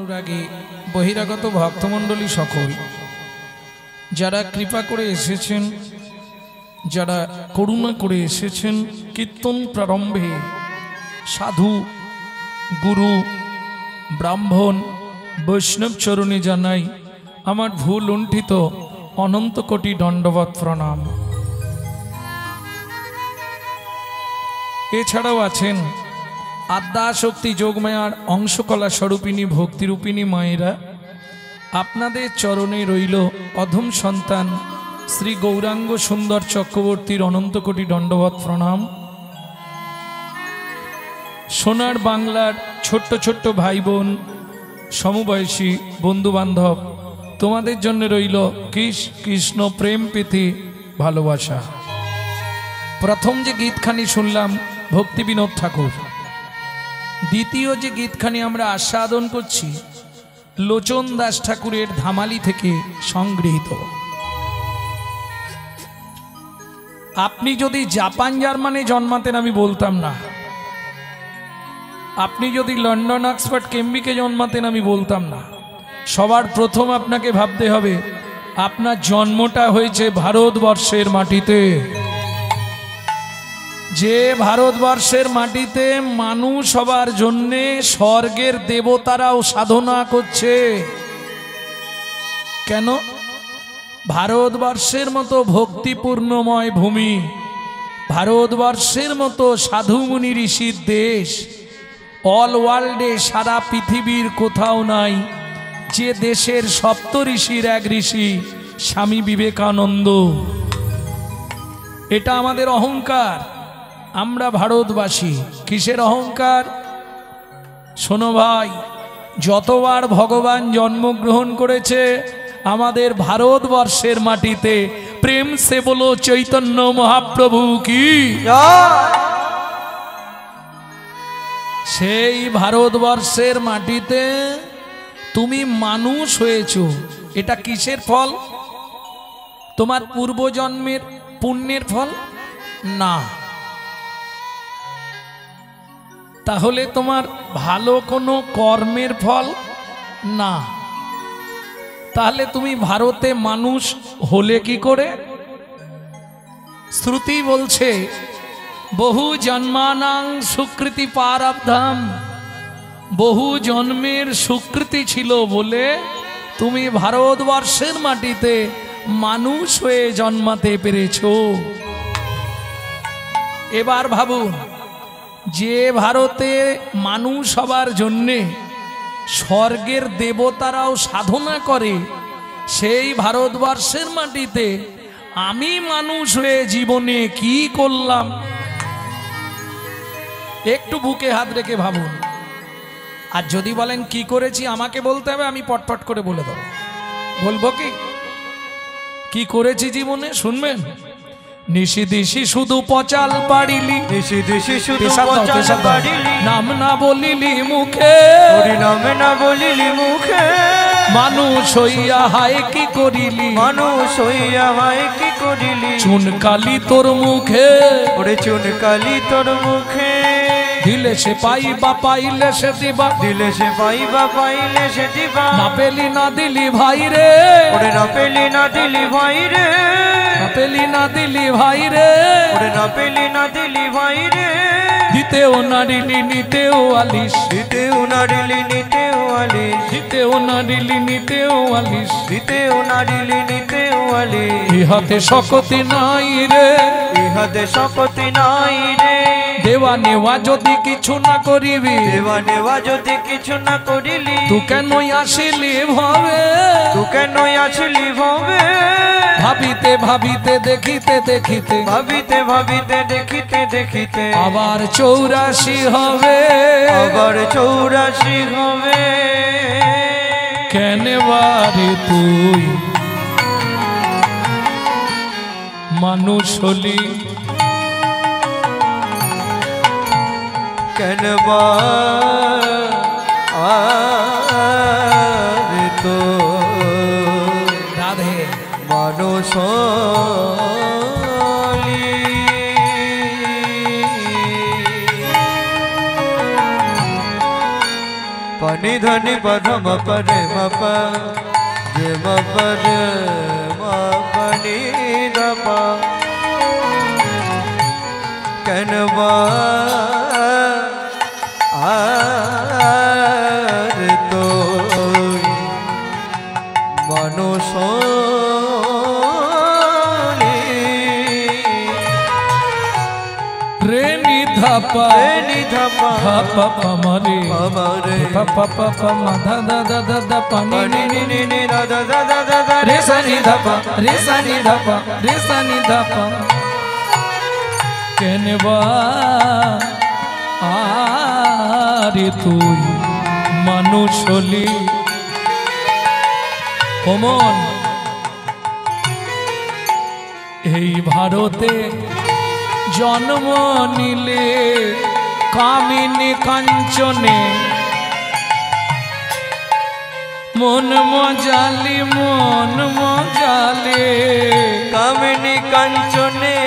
অনুরাগী বহিরাগত ভক্তমণ্ডলী সকল যারা কৃপা করে এসেছেন, যারা করুণা করে এসেছেন, কীর্তন প্রারম্ভে সাধু গুরু ব্রাহ্মণ বৈষ্ণব চরণে জানাই আমার ভুল লুণ্ঠিত অনন্ত কোটি দণ্ডবৎ প্রণাম। এছাড়াও আছেন আদ্যা শক্তি যোগমায়ার অংশকলা স্বরূপিণী ভক্তিরূপিণী মায়েরা। আপনাদের চরণে রইল অধম সন্তান শ্রী গৌরাঙ্গ সুন্দর চক্রবর্তীর অনন্ত কোটি দণ্ডবৎ প্রণাম। সোনার বাংলার ছোট্ট ছোট্ট ভাই বোন, সমবয়সী বন্ধু বান্ধব, তোমাদের জন্য রইল কৃষ্ণ প্রেম প্রীতি ভালোবাসা। প্রথম যে গীতখানি শুনলাম ভক্তি বিনোদ ঠাকুর, দ্বিতীয় যে গীতখানি আমরা আস্বাদন করছি লোচন দাস ঠাকুরের ধামালি থেকে সংগৃহীত। আপনি যদি জাপান জার্মানে জন্মাতেন আমি বলতাম না, আপনি যদি লন্ডন অক্সফোর্ড কেমব্রিজে জন্মাতেন আমি বলতাম না। সবার প্রথম আপনাকে ভাবতে হবে আপনার জন্মটা হয়েছে ভারতবর্ষের মাটিতে। যে ভারতবর্ষের মাটিতে মানুষ হবার জন্যে স্বর্গের দেবতারাও সাধনা করছে। কেন? ভারতবর্ষের মতো ভক্তিপূর্ণময় ভূমি, ভারতবর্ষের মতো সাধুমুনি ঋষির দেশ অল ওয়ার্ল্ডে সারা পৃথিবীর কোথাও নাই। যে দেশের সপ্ত ঋষির এক ঋষি স্বামী বিবেকানন্দ। এটা আমাদের অহংকার। আমরা ভারতবাসী। কিসের অহংকার? শোনো ভাই, যতবার ভগবান জন্মগ্রহণ করেছে আমাদের ভারতবর্ষের মাটিতে, প্রেম সে বলো চৈতন্য মহাপ্রভু কি। সেই ভারতবর্ষের মাটিতে তুমি মানুষ হয়েছো। এটা কিসের ফল? তোমার পূর্বজন্মের পুণ্যের ফল না। তাহলে তোমার ভালো কোনো কর্মের ফল না। তাহলে তুমি ভারতে মানুষ হলে কি করে? শ্রুতি বলছে বহু জন্মানাং সুকৃতি পারাবধাম, বহু জন্মের সুকৃতি ছিল বলে তুমি ভারতবর্ষের মাটিতে মানুষ হয়ে জন্মাতে পেরেছ। এবার ভাবুন, যে ভারতে মানুষ হবার জন্যে স্বর্গের দেবতারাও সাধনা করে, সেই ভারতবর্ষের মাটিতে আমি মানুষ হয়ে জীবনে কি করলাম? একটু বুকে হাত রেখে ভাবুন। আর যদি বলেন কি করেছি আমাকে বলতে হবে, আমি পটপট করে বলে দেবো। বলবো কি করেছি জীবনে, শুনবেন? নিশি দিশি শুধু পচাল পাড়িলি, নিশি দিশি শুধু পচাল পাড়িলি, নাম না বলিলি মুখে, নাম না বলিলি মুখে, মানুষ হইয়া হায় কি করিলি, মানুষ হইয়া হায় কি করিলি, চুনকালি তোর মুখে, ওরে চুনকালি তোর মুখে, দিলে সে পাইবা পাইলে সে দিবা, দিলে সে পাইবা পাইলে সে দিবা, না পেলি না দিলি ভাই রে, ওরে না পেলি না দিলি ভাই রে, না পেলি না দিলি ভাই রে, ওরে না পেলি না দিলি ভাই রে, দিতেও না দিলি নিতেও আলিস, দিতেও না দিলি নিতেও আলিস, দিতেও না দিলি নিতেও আলিস, দিতেও না দিলি নিতেও আলিস, ইহাতে শকতি নাই রে, ইহাতে শকতি নাই রে, দেওয়া নেওয়া যদি কিছু না করিবি, দেওয়া নেওয়া যদি কিছু না করিলি, তুই কেন আসিলি ভাবে, তুই কেন আসলি ভাবে, ভাবিতে ভাবিতে দেখিতে দেখিতে, ভাবিতে ভাবিতে দেখিতে দেখিতে, আবার 84 হবে, আবার 84 হবে। কেন বারে তুই মানুষ হলি, কেন বারে তো রাধে মানুষ হলি। मनि धनि पधम परे मप जे मपर मनि दपा कनवा आर तो मनुष्य रे निधपा मरे पानी रे सनि धपा केनवा आरे तुई মানুষ হলি ওমন এই ভারতে জন্ম নিলে কামিনী কাঞ্চনে মন মজালি কামিনী কাঞ্চনে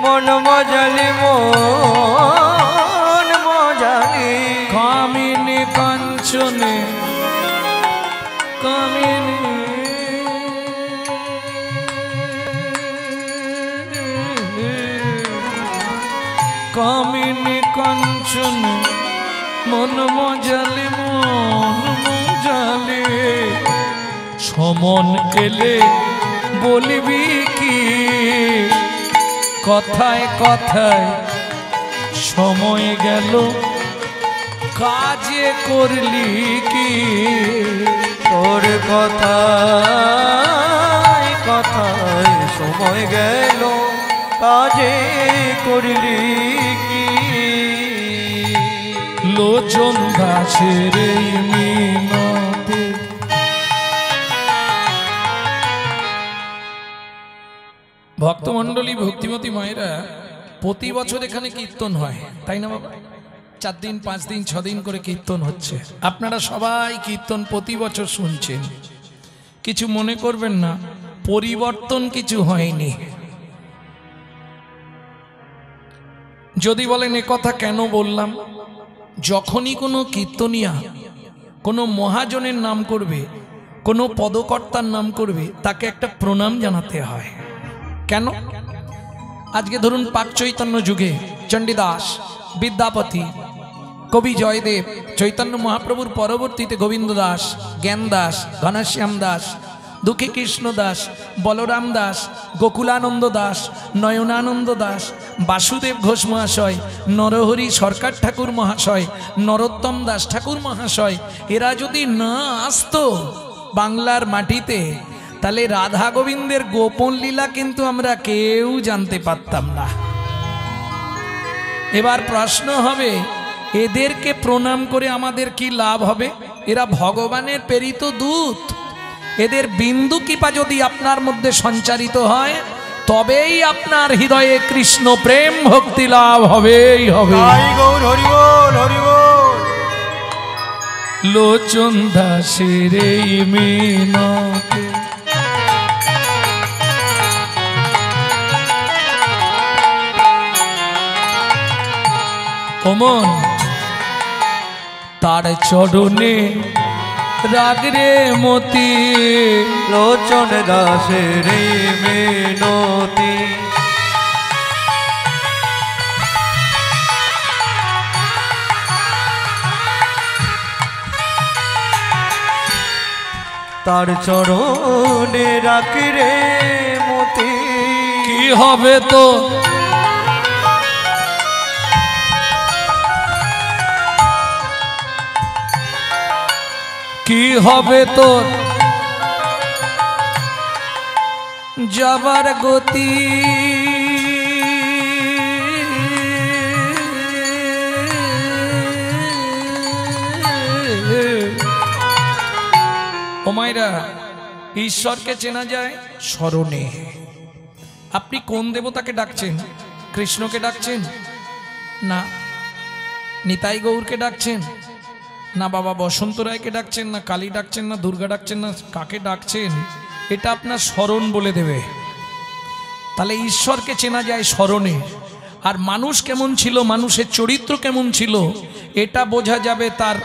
মন মজালি মন মজালি কামিনী কাঞ্চনে কামিনী কামিনী কাঞ্চন মন মজালে সমন এলে বলবি কি কথায় কথায় সময় গেল কাজে করলি কি তোর কথায় কথায় সময় গেল কাজে করলি কি লোচন দাসের এই মিনতি ভক্তমণ্ডলী ভক্তিমতী মায়েরা প্রতি বছর এখানে কীর্তন হয় তাই না বাবা 4 দিন 5 দিন 6 দিন করে কীর্তন হচ্ছে আপনারা সবাই কীর্তন প্রতি বছর শুনছেন কিছু মনে করবেন না পরিবর্তন কিছু হয়নি যদি বলেন এ কথা কেন বললাম যখনই কোনো কীর্তনিয়া কোনো মহাজনের নাম করবে কোনো পদকর্তার নাম করবে তাকে একটা প্রণাম জানাতে হয় কেন আজকে ধরুন পাক চৈতন্য যুগে চণ্ডীদাস বিদ্যাপতি কবি জয়দেব চৈতন্য মহাপ্রভুর পরবর্তীতে গোবিন্দ দাস জ্ঞান দাস ঘনশ্যাম দাস দুঃখী কৃষ্ণ দাস বলরাম দাস গোকুলানন্দ দাস নয়নানন্দ দাস বাসুদেব ঘোষ মহাশয় নরহরি সরকার ঠাকুর মহাশয় নরোত্তম দাস ঠাকুর মহাশয় এরা যদি না আসতো বাংলার মাটিতে তাহলে রাধা গোবিন্দের গোপন লীলা কিন্তু আমরা কেউ জানতে পারতাম না এবার প্রশ্ন হবে এদেরকে প্রণাম করে আমাদের কি লাভ হবে এরা ভগবানের প্রেরিত দূত এদের বিন্দু কৃপা যদি আপনার মধ্যে সঞ্চারিত হয় তবেই আপনার হৃদয়ে কৃষ্ণ প্রেম ভক্তি লাভ হবেই হবে লোচন দাসের এই মিনতি ওমন তার চরণে রাগরে মতি লোচন দাসের মিনতি তার চরণে রাগরে মতি কি হবে তো কি হবে তোর যাবার গতি ও মায়েরা ঈশ্বরকে চেনা যায় স্মরণে আপনি কোন দেবতাকে ডাকছেন কৃষ্ণকে ডাকছেন না নিতাই গৌরকে ডাকছেন না বাবা বসন্ত রায়কে ডাকছেন না কালী ডাকছেন না দুর্গা ডাকছেন না কাকে ডাকছেন এটা আপনার স্মরণ বলে দেবে তাহলে ঈশ্বরকে চেনা যায় স্মরণে আর মানুষ কেমন ছিল, মানুষের চরিত্র কেমন ছিল, এটা বোঝা যাবে তার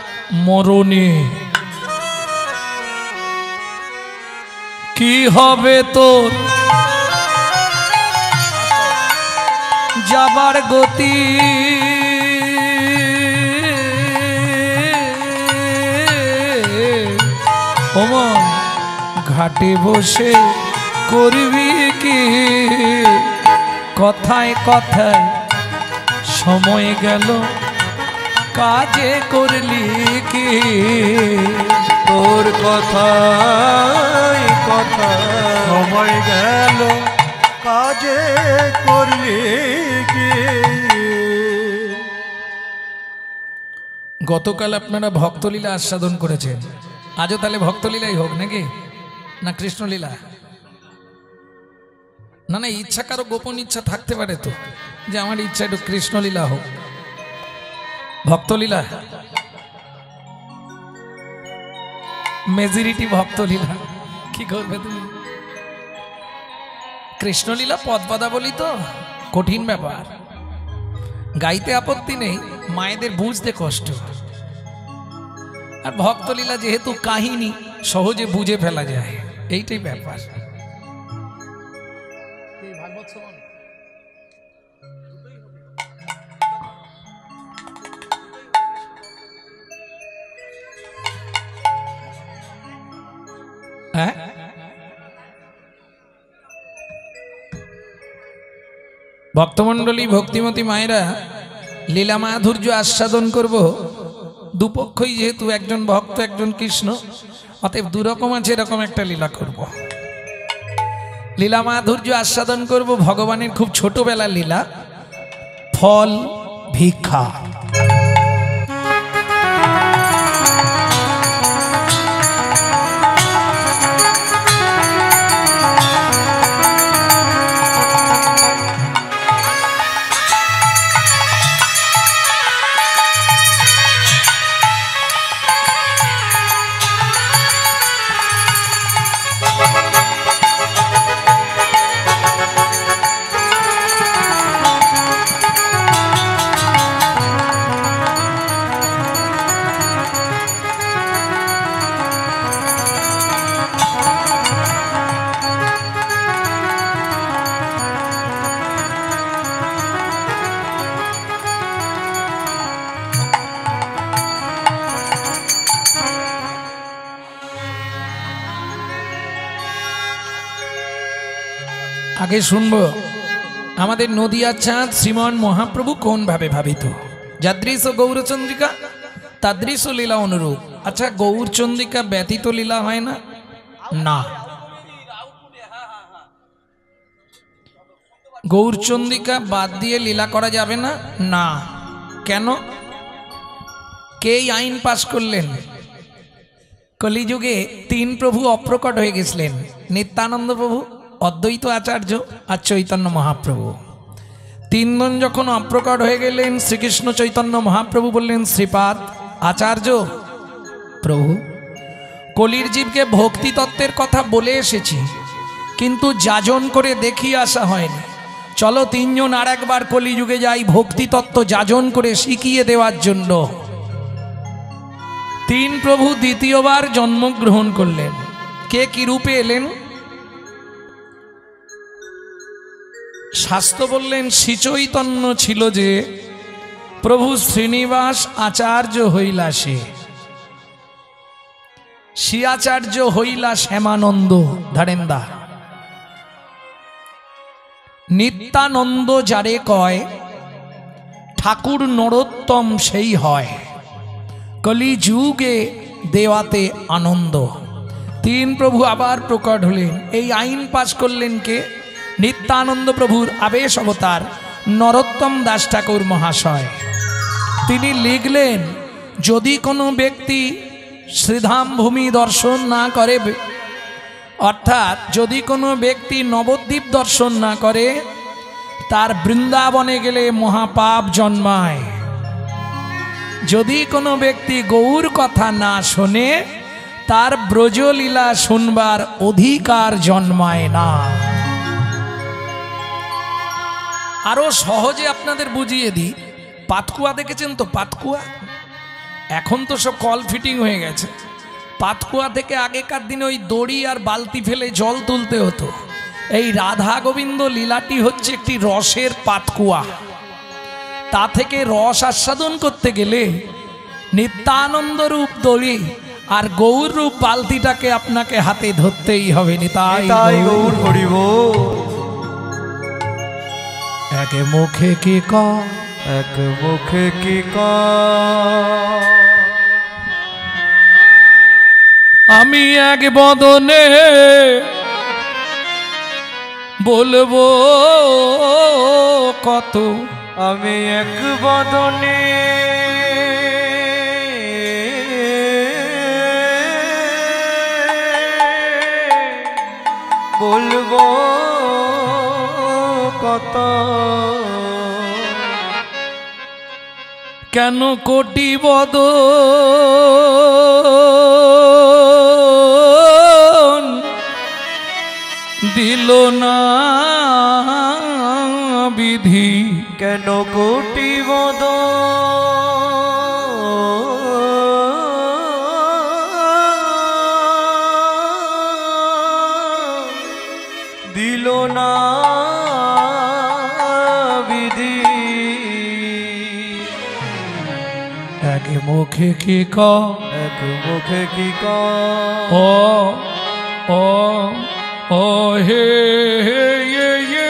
মরণে। কি হবে তোর যাবার গতি, ওমন ঘাটে বসে করবি কি, কথায় কথায় সময় গেল কাজে করলি কি, তোর কথায় কথায় সময় গেল কাজে করলি কি। গতকাল আপনারা ভক্তলীলা আস্বাদন করেছেন, আজও তাহলে ভক্তলীলাই হোক নাকি, না কৃষ্ণলীলা? না না, ইচ্ছা কারো গোপন ইচ্ছা থাকতে পারে তো, যে আমার ইচ্ছা একটু কৃষ্ণলীলা হোক। ভক্তলীলা, মেজরিটি ভক্তলীলা। কি করবে তুমি? কৃষ্ণলীলা পদ পদাবলী তো কঠিন ব্যাপার, গাইতে আপত্তি নেই, মায়েদের বুঝতে কষ্ট। আর ভক্তলীলা যেহেতু কাহিনী, সহজে বুঝে ফেলা যায়, এইটাই ব্যাপার। হ্যাঁ, ভক্তমণ্ডলী, ভক্তিমতী মায়েরা, লীলা মাধুর্য আস্বাদন করব। দুপক্ষই যেহেতু, একজন ভক্ত একজন কৃষ্ণ, অতএব দুরকম আছে, এরকম একটা লীলা করব। লীলা মাধুর্য আস্বাদন করব ভগবানের খুব ছোটবেলার লীলা, ফল ভিক্ষা। আগে শুনবো আমাদের নদিয়ার চাঁদ শ্রীমান মহাপ্রভু কোন ভাবে ভাবিত। যাদৃশ গৌরচন্দ্রিকা তাদৃশ লীলা অনুরূপ। আচ্ছা, গৌরচন্দ্রিকা ব্যতীত লীলা হয় না? না। গৌরচন্দ্রিকা বাদ দিয়ে লীলা করা যাবে না? না। কেন? কে আইন পাশ করলেন? কলিযুগে তিন প্রভু অপ্রকট হয়ে গেছিলেন, নিত্যানন্দ প্রভু, অদ্বৈত আচার্য আর চৈতন্য মহাপ্রভু। তিনজন যখন অপ্রকট হয়ে গেলেন, শ্রীকৃষ্ণ চৈতন্য মহাপ্রভু বললেন, শ্রীপাদ আচার্য প্রভু, কলির জীবকে ভক্তি তত্ত্বের কথা বলে এসেছি, কিন্তু যাজন করে দেখিয়ে আসা হয়নি। চলো তিনজন আর একবার কলিযুগে যাই, ভক্তি তত্ত্ব যাজন করে শিখিয়ে দেওয়ার জন্য। তিন প্রভু দ্বিতীয়বার জন্মগ্রহণ করলেন। কে কি রূপে এলেন? শাস্ত্র বললেন, শ্রীচৈতন্য ছিল যে প্রভু শ্রীনিবাস আচার্য হইলা সে, শ্রী আচার্য হইলা শ্যামানন্দ ধারেন্দা। নিত্যানন্দ যারে কয়, ঠাকুর নরোত্তম সেই হয়, কলিযুগে দেওয়াতে আনন্দ। তিন প্রভু আবার প্রকট হলেন। এই আইন পাশ করলেন কে? নিত্যানন্দ প্রভুর আবেশ অবতার নরোত্তম দাস ঠাকুর মহাশয়। তিনি লিখলেন, যদি কোনো ব্যক্তি শ্রীধাম ভূমি দর্শন না করে, অর্থাৎ যদি কোনো ব্যক্তি নবদ্বীপ দর্শন না করে, তার বৃন্দাবনে গেলে মহাপাপ জন্মায়। যদি কোনো ব্যক্তি গৌর কথা না শোনে, তার ব্রজলীলা শুনবার অধিকার জন্মায় না। আরো সহজে আপনাদের বুঝিয়ে দিই। পাতকুয়া দেখেছেন তো? পাতকুয়া এখন তো সব কল ফিটিং হয়ে গেছে। পাতকুয়া থেকে আগেকার দিনে ওই দড়ি আর বালতি ফেলে জল তুলতে হতো। এই রাধা গোবিন্দ লীলাটি হচ্ছে একটি রসের পাতকুয়া। তা থেকে রস আস্বাদন করতে গেলে নিত্যানন্দ রূপ দড়ি আর গৌর রূপ বালতিটাকে আপনাকে হাতে ধরতেই হবে। নিতাই গৌর হরিব। এক মুখে কি কয়, এক মুখে কি আমি এক বদনে বলবো কত, আমি এক বদনে বলবো কত, কেন কোটি বদ দিল না বিধি, কেন কোটি বদ দিল না বিধি, এক মুখে কি কয়, এক মুখে কি ও ও ও হে হে য়ে য়ে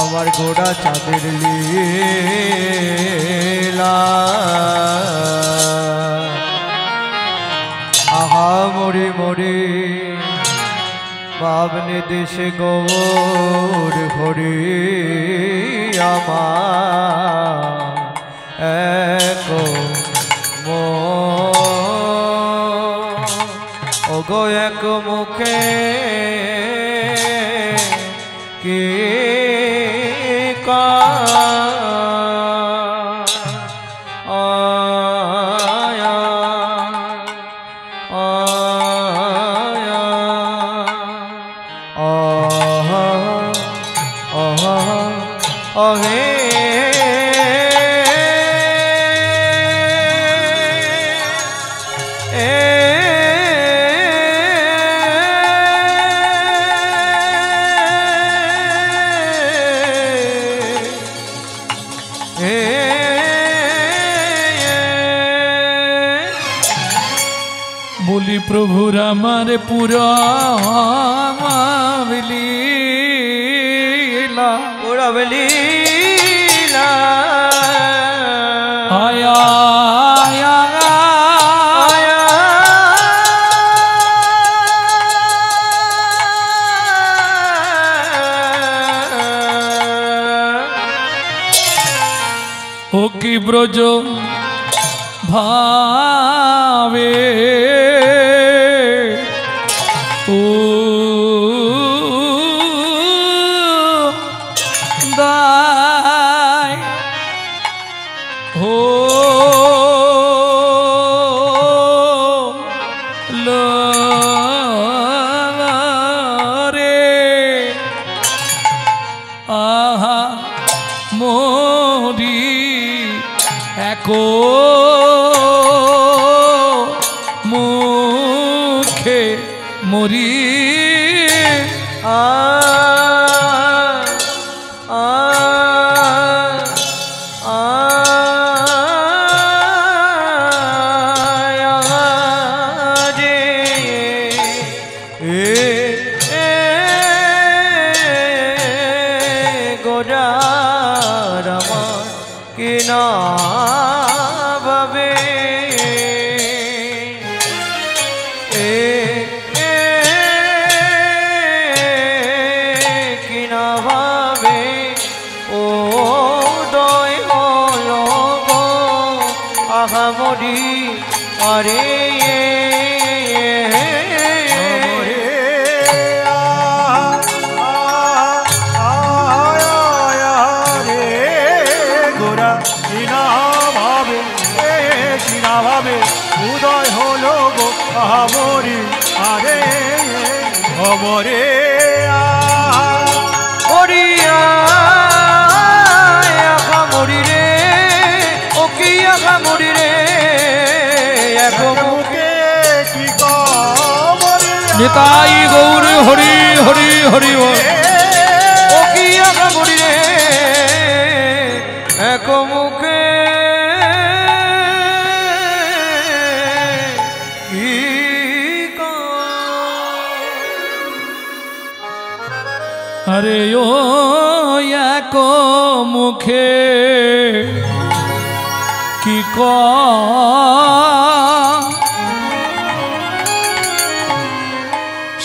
আমার ঘোড়া চাঁদের লীলা, আহা মরে মরে পাবনে দেশে গৌর হরি আমার এক ওগো এক মুখে কে বলি প্রভুর আমার পুরা লীলা, পুরা লীলা আয়া আয়া আয়া ও কি ব্রজ ভাবে ও দায় হো রে আহা মরি একো মুখে মরি গোরার আমার কি না ভাবে কি না ভাবে ও দয় হলো গো আহামরি আরে উদয় হলো গো আমরি আরে অমরে মরিয়া মরি রে ও কি মরি রে এক মুখে কি কমরে নিতাই গৌর হরি হরি হরি বল। ও কি মরি রে এক মুখে আরে ও এক মুখে কি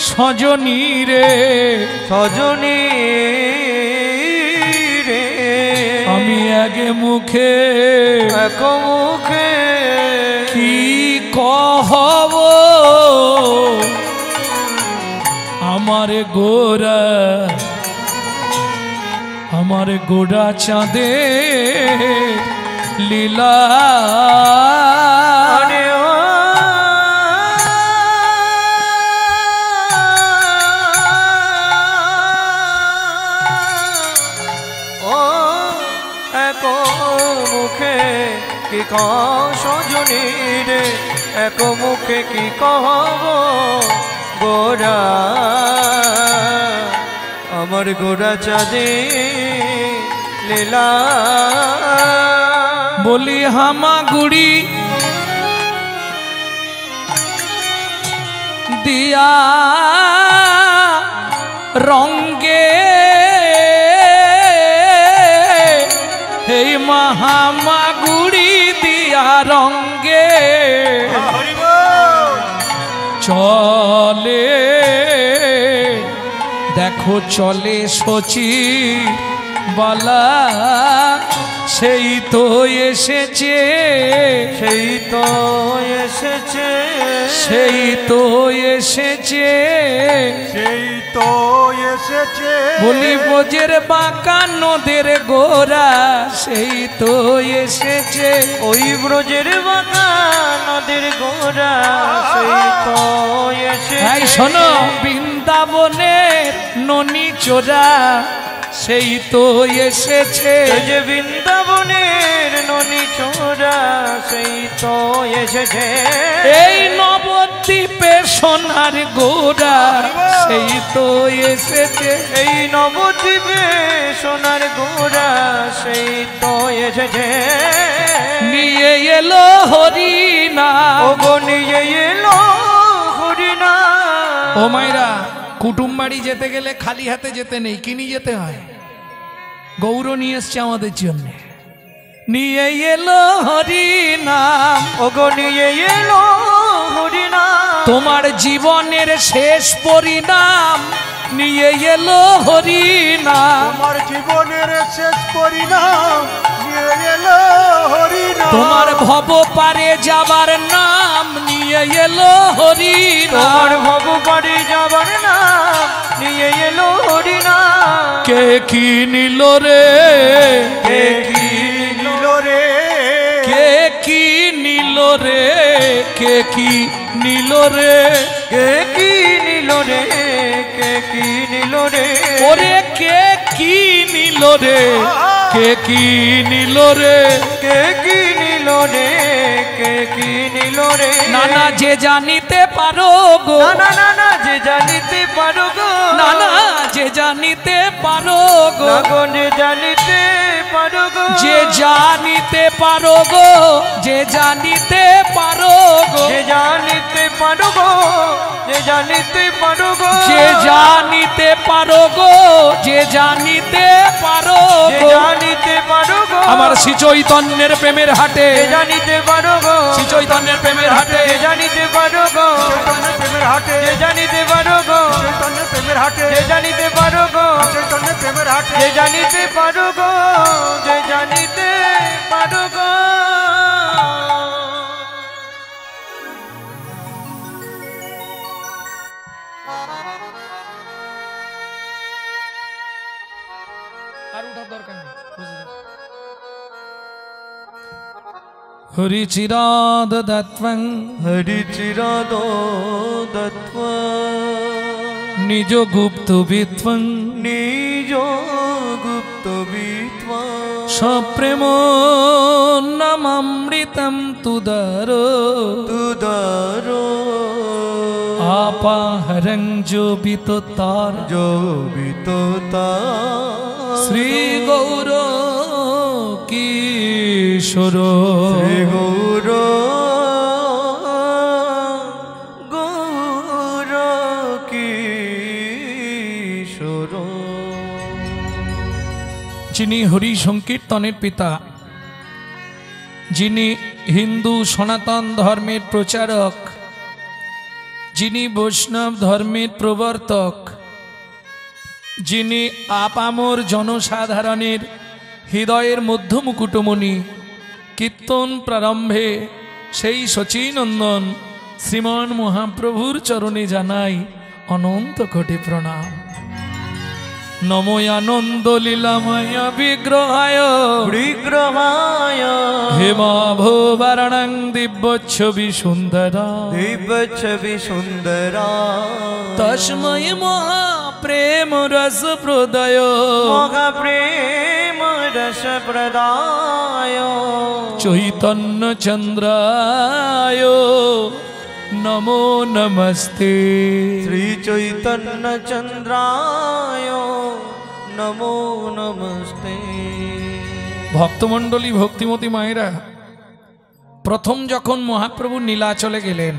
সজনী রে সজনী রে আমি এক মুখে এক মুখে কি কহব আমার গোরা আমার গোড়া চাঁদে লীলা আরে ও এক মুখে কি সজনী রে এক মুখে কি কহব গোরা আমার গোরা চাঁদে লীলা বলি হামাগুড়ি দিয়া রঙ্গে এই হামাগুড়ি দিয়া রঙ্গে চলে দেখো চলে সচি বালা সেই তো এসেছে সেই তো এসেছে সেই তো এসেছে সেই তো এসেছে বলি বোঝের বাঁকা নদের গোরা সেই তো এসেছে ওই ব্রজের বাঁকা নদের গোরা সেই তো এসেছে এই শোনো বৃন্দাবনের ননি চোরা সেই তো এসেছে এই যে বৃন্দাবনের ননি ছোরা সেই তো এসেছে এই নবদ্বীপে সোনার গোরা সেই তো এসেছে এই নবদ্বীপে সোনার গোরা সেই তো এসেছে নিয়ে এলো হরিনা ও গো নিয়ে এলো হরিনা ও মাইরা কুটুম বাড়ি যেতে গেলে খালি হাতে যেতে নেই কি নিয়ে যেতে হয় গৌর নিয়ে এসছে আমাদের জন্য নিয়ে এলো হরিনাম ও গো নিয়ে এলো হরিনা তোমার জীবনের শেষ পরিণাম নিয়ে এলো হরিনাম আমার জীবনের শেষ পরিণাম নিয়ে এলো হরিনাম তোমার ভব পারে যাবার নাম নিয়ে এলো হরিনাম তোমার ভব পারে যাবার না নিয়ে এলো হরিনা কে কি নিল রে কে কি নিল রে কে কি নিল রে কে কি নিল রে কে কি নিল রে কে কি নিল রে ওরে কে কি নিল রে কে কি নিল রে কে কি নিল রে কে কি নিল রে না না যে জানিতে পারো গো না না না যে জানিতে পারো গো না না যে জানিতে পারো গো না গো যে জানিতে পারো গো যে জানিতে পারো গো যে জানিতে পারো গো যে জানিতে পারো গো যে জানিতে পারো গো যে জানিতে পারো গো যে জানিতে পারো যে গো, জানিতে পারো গো আমার শ্রী চৈতন্যের প্রেমের হাটে, যে জানিতে পারো গো শ্রী চৈতন্যের প্রেমের হাটে, যে জানিতে পারো গো চৈতন্যের প্রেমের হাটে, যে জানিতে পারো গো চৈতন্যের প্রেমের হাটে, যে জানিতে পারো গো চৈতন্যের প্রেমের হাটে, যে জানিতে পারো গো যে জানিতে পারো গো আর উঠার দরকার নেই, বুঝে যাও। হরি চিরাদ দত্বং হরি চিরাদো দত্ত্বা নিজ গুপ্ত বিত্বং নিজ গুপ্ত বিত্বা সপ্রেম নামামৃতম তুদার তুদারো আপাহরং জোবিত তার जो বিততা শ্রী গৌর কিশোর শ্রী গৌর গৌর কিশোর যিনি হরি সংকীর্তনের পিতা, যিনি হিন্দু সনাতন ধর্মের প্রচারক, যিনি বৈষ্ণব ধর্মের প্রবর্তক, যিনি আপামর জনসাধারণের হৃদয়ের মধ্যমুকুটমণি, কীর্তন প্রারম্ভে সেই শচীনন্দন শ্রীমন মহাপ্রভুর চরণে জানাই অনন্ত কোটি প্রণাম। নমো আনন্দ লীলাময় বিগ্রহায় বিগ্রহায় হেমাভোবরণং দিব্যচ্ছবি সুন্দরা দিব্য ছবি সুন্দরা তস্মৈ মহাপ্রেম রস প্রদয় মহা প্রেম রস প্রদায় চৈতন্য চন্দ্রায় নমো নমস্তে। শ্রী চৈতন্য চন্দ্রায় নমো নমস্তে। ভক্তমণ্ডলী, ভক্তিমতী মায়েরা, প্রথম যখন মহাপ্রভু নীলাচলে গেলেন,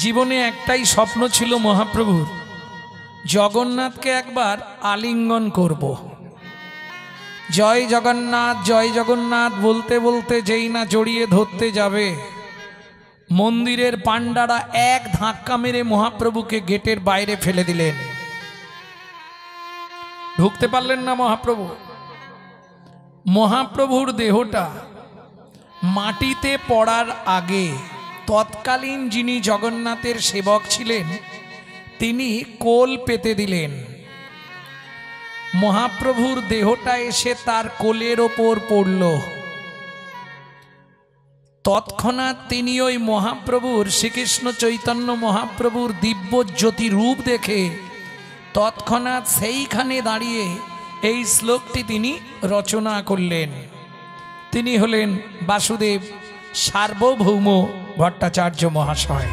জীবনে একটাই স্বপ্ন ছিল মহাপ্রভুর, জগন্নাথকে একবার আলিঙ্গন করব। জয় জগন্নাথ জয় জগন্নাথ বলতে বলতে যেই না জড়িয়ে ধরতে যাবে, মন্দিরের পাণ্ডারা এক ধাক্কা মেরে মহাপ্রভুকে গেটের বাইরে ফেলে দিলেন। ঢুকতে পারলেন না মহাপ্রভু। মহাপ্রভুর দেহটা মাটিতে পড়ার আগে তৎকালীন যিনি জগন্নাথের সেবক ছিলেন তিনি কোল পেতে দিলেন। মহাপ্রভুর দেহটা এসে তার কোলের ওপর পড়ল। তৎক্ষণাৎ তিনি ওই মহাপ্রভুর, শ্রীকৃষ্ণ চৈতন্য মহাপ্রভুর দিব্য জ্যোতি রূপ দেখে তৎক্ষণাৎ সেইখানে দাঁড়িয়ে এই শ্লোকটি তিনি রচনা করলেন। তিনি হলেন বাসুদেব সার্বভৌম ভট্টাচার্য মহাশয়।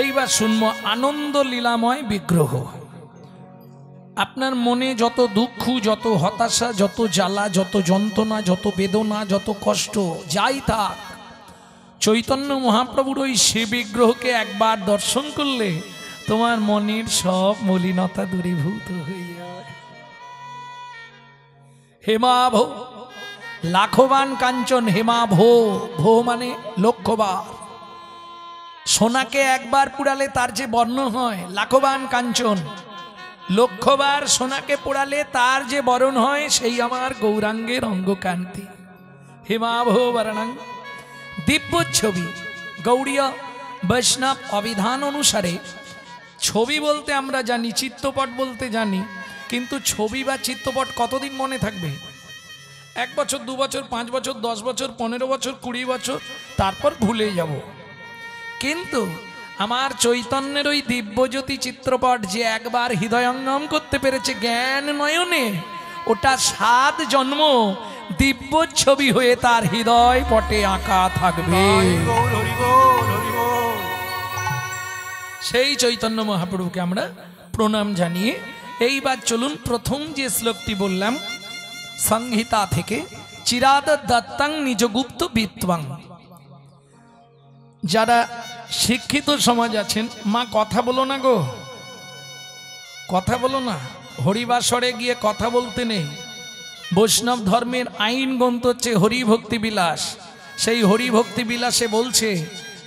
এইবার শুনব আনন্দ লীলাময় বিগ্রহ। আপনার মনে যত দুঃখ, যত হতাশা, যত জ্বালা, যত যন্ত্রণা, যত বেদনা, যত কষ্ট যাই থাক, চৈতন্য মহাপ্রভুর ওই সে বিগ্রহকে একবার দর্শন করলে তোমার মনের সব মলিনতা দূরীভূত হয়ে যায়। হেমাভ লাখবান কাঞ্চন, হেমাভ ভো মানে লক্ষবার। সোনাকে একবার পুড়ালে তার যে বর্ণ হয় লাখবান কাঞ্চন, লক্ষবার সোনাকে পোড়ালে তার যে বরণ হয় সেই আমার গৌরাঙ্গের অঙ্গকান্তি। হেমাভ বরণাং দিব্য ছবি। গৌড়ীয় বৈষ্ণব অভিধান অনুসারে ছবি বলতে আমরা জানি, চিত্রপট বলতে জানি, কিন্তু ছবি বা চিত্রপট কতদিন মনে থাকবে? 1 বছর, 2 বছর, 5 বছর, 10 বছর, 15 বছর, 20 বছর, তারপর ভুলে যাব। কিন্তু আমার চৈতন্যের ওই দিব্যজ্যোতি চিত্রপট যে একবার হৃদয়ঙ্গম করতে পেরেছে জ্ঞান নয়নে, ওটা 7 জন্ম দিব্য ছবি হয়ে তার হৃদয় পটে আঁকা থাকবে। সেই চৈতন্য মহাপ্রভুকে আমরা প্রণাম জানিয়ে এইবার চলুন প্রথম যে শ্লোকটি বললাম সংহিতা থেকে, চিরাদ দত্তাং নিজগুপ্ত বিত্বাং। যারা শিক্ষিত সমাজ আছেন, মা কথা বলো না গো, কথা বলো না, হরিবাসরে গিয়ে কথা বলতে নেই। বৈষ্ণব ধর্মের আইন গ্রন্থ হচ্ছে হরিভক্তি বিলাস। সেই হরিভক্তি বিলাসে বলছে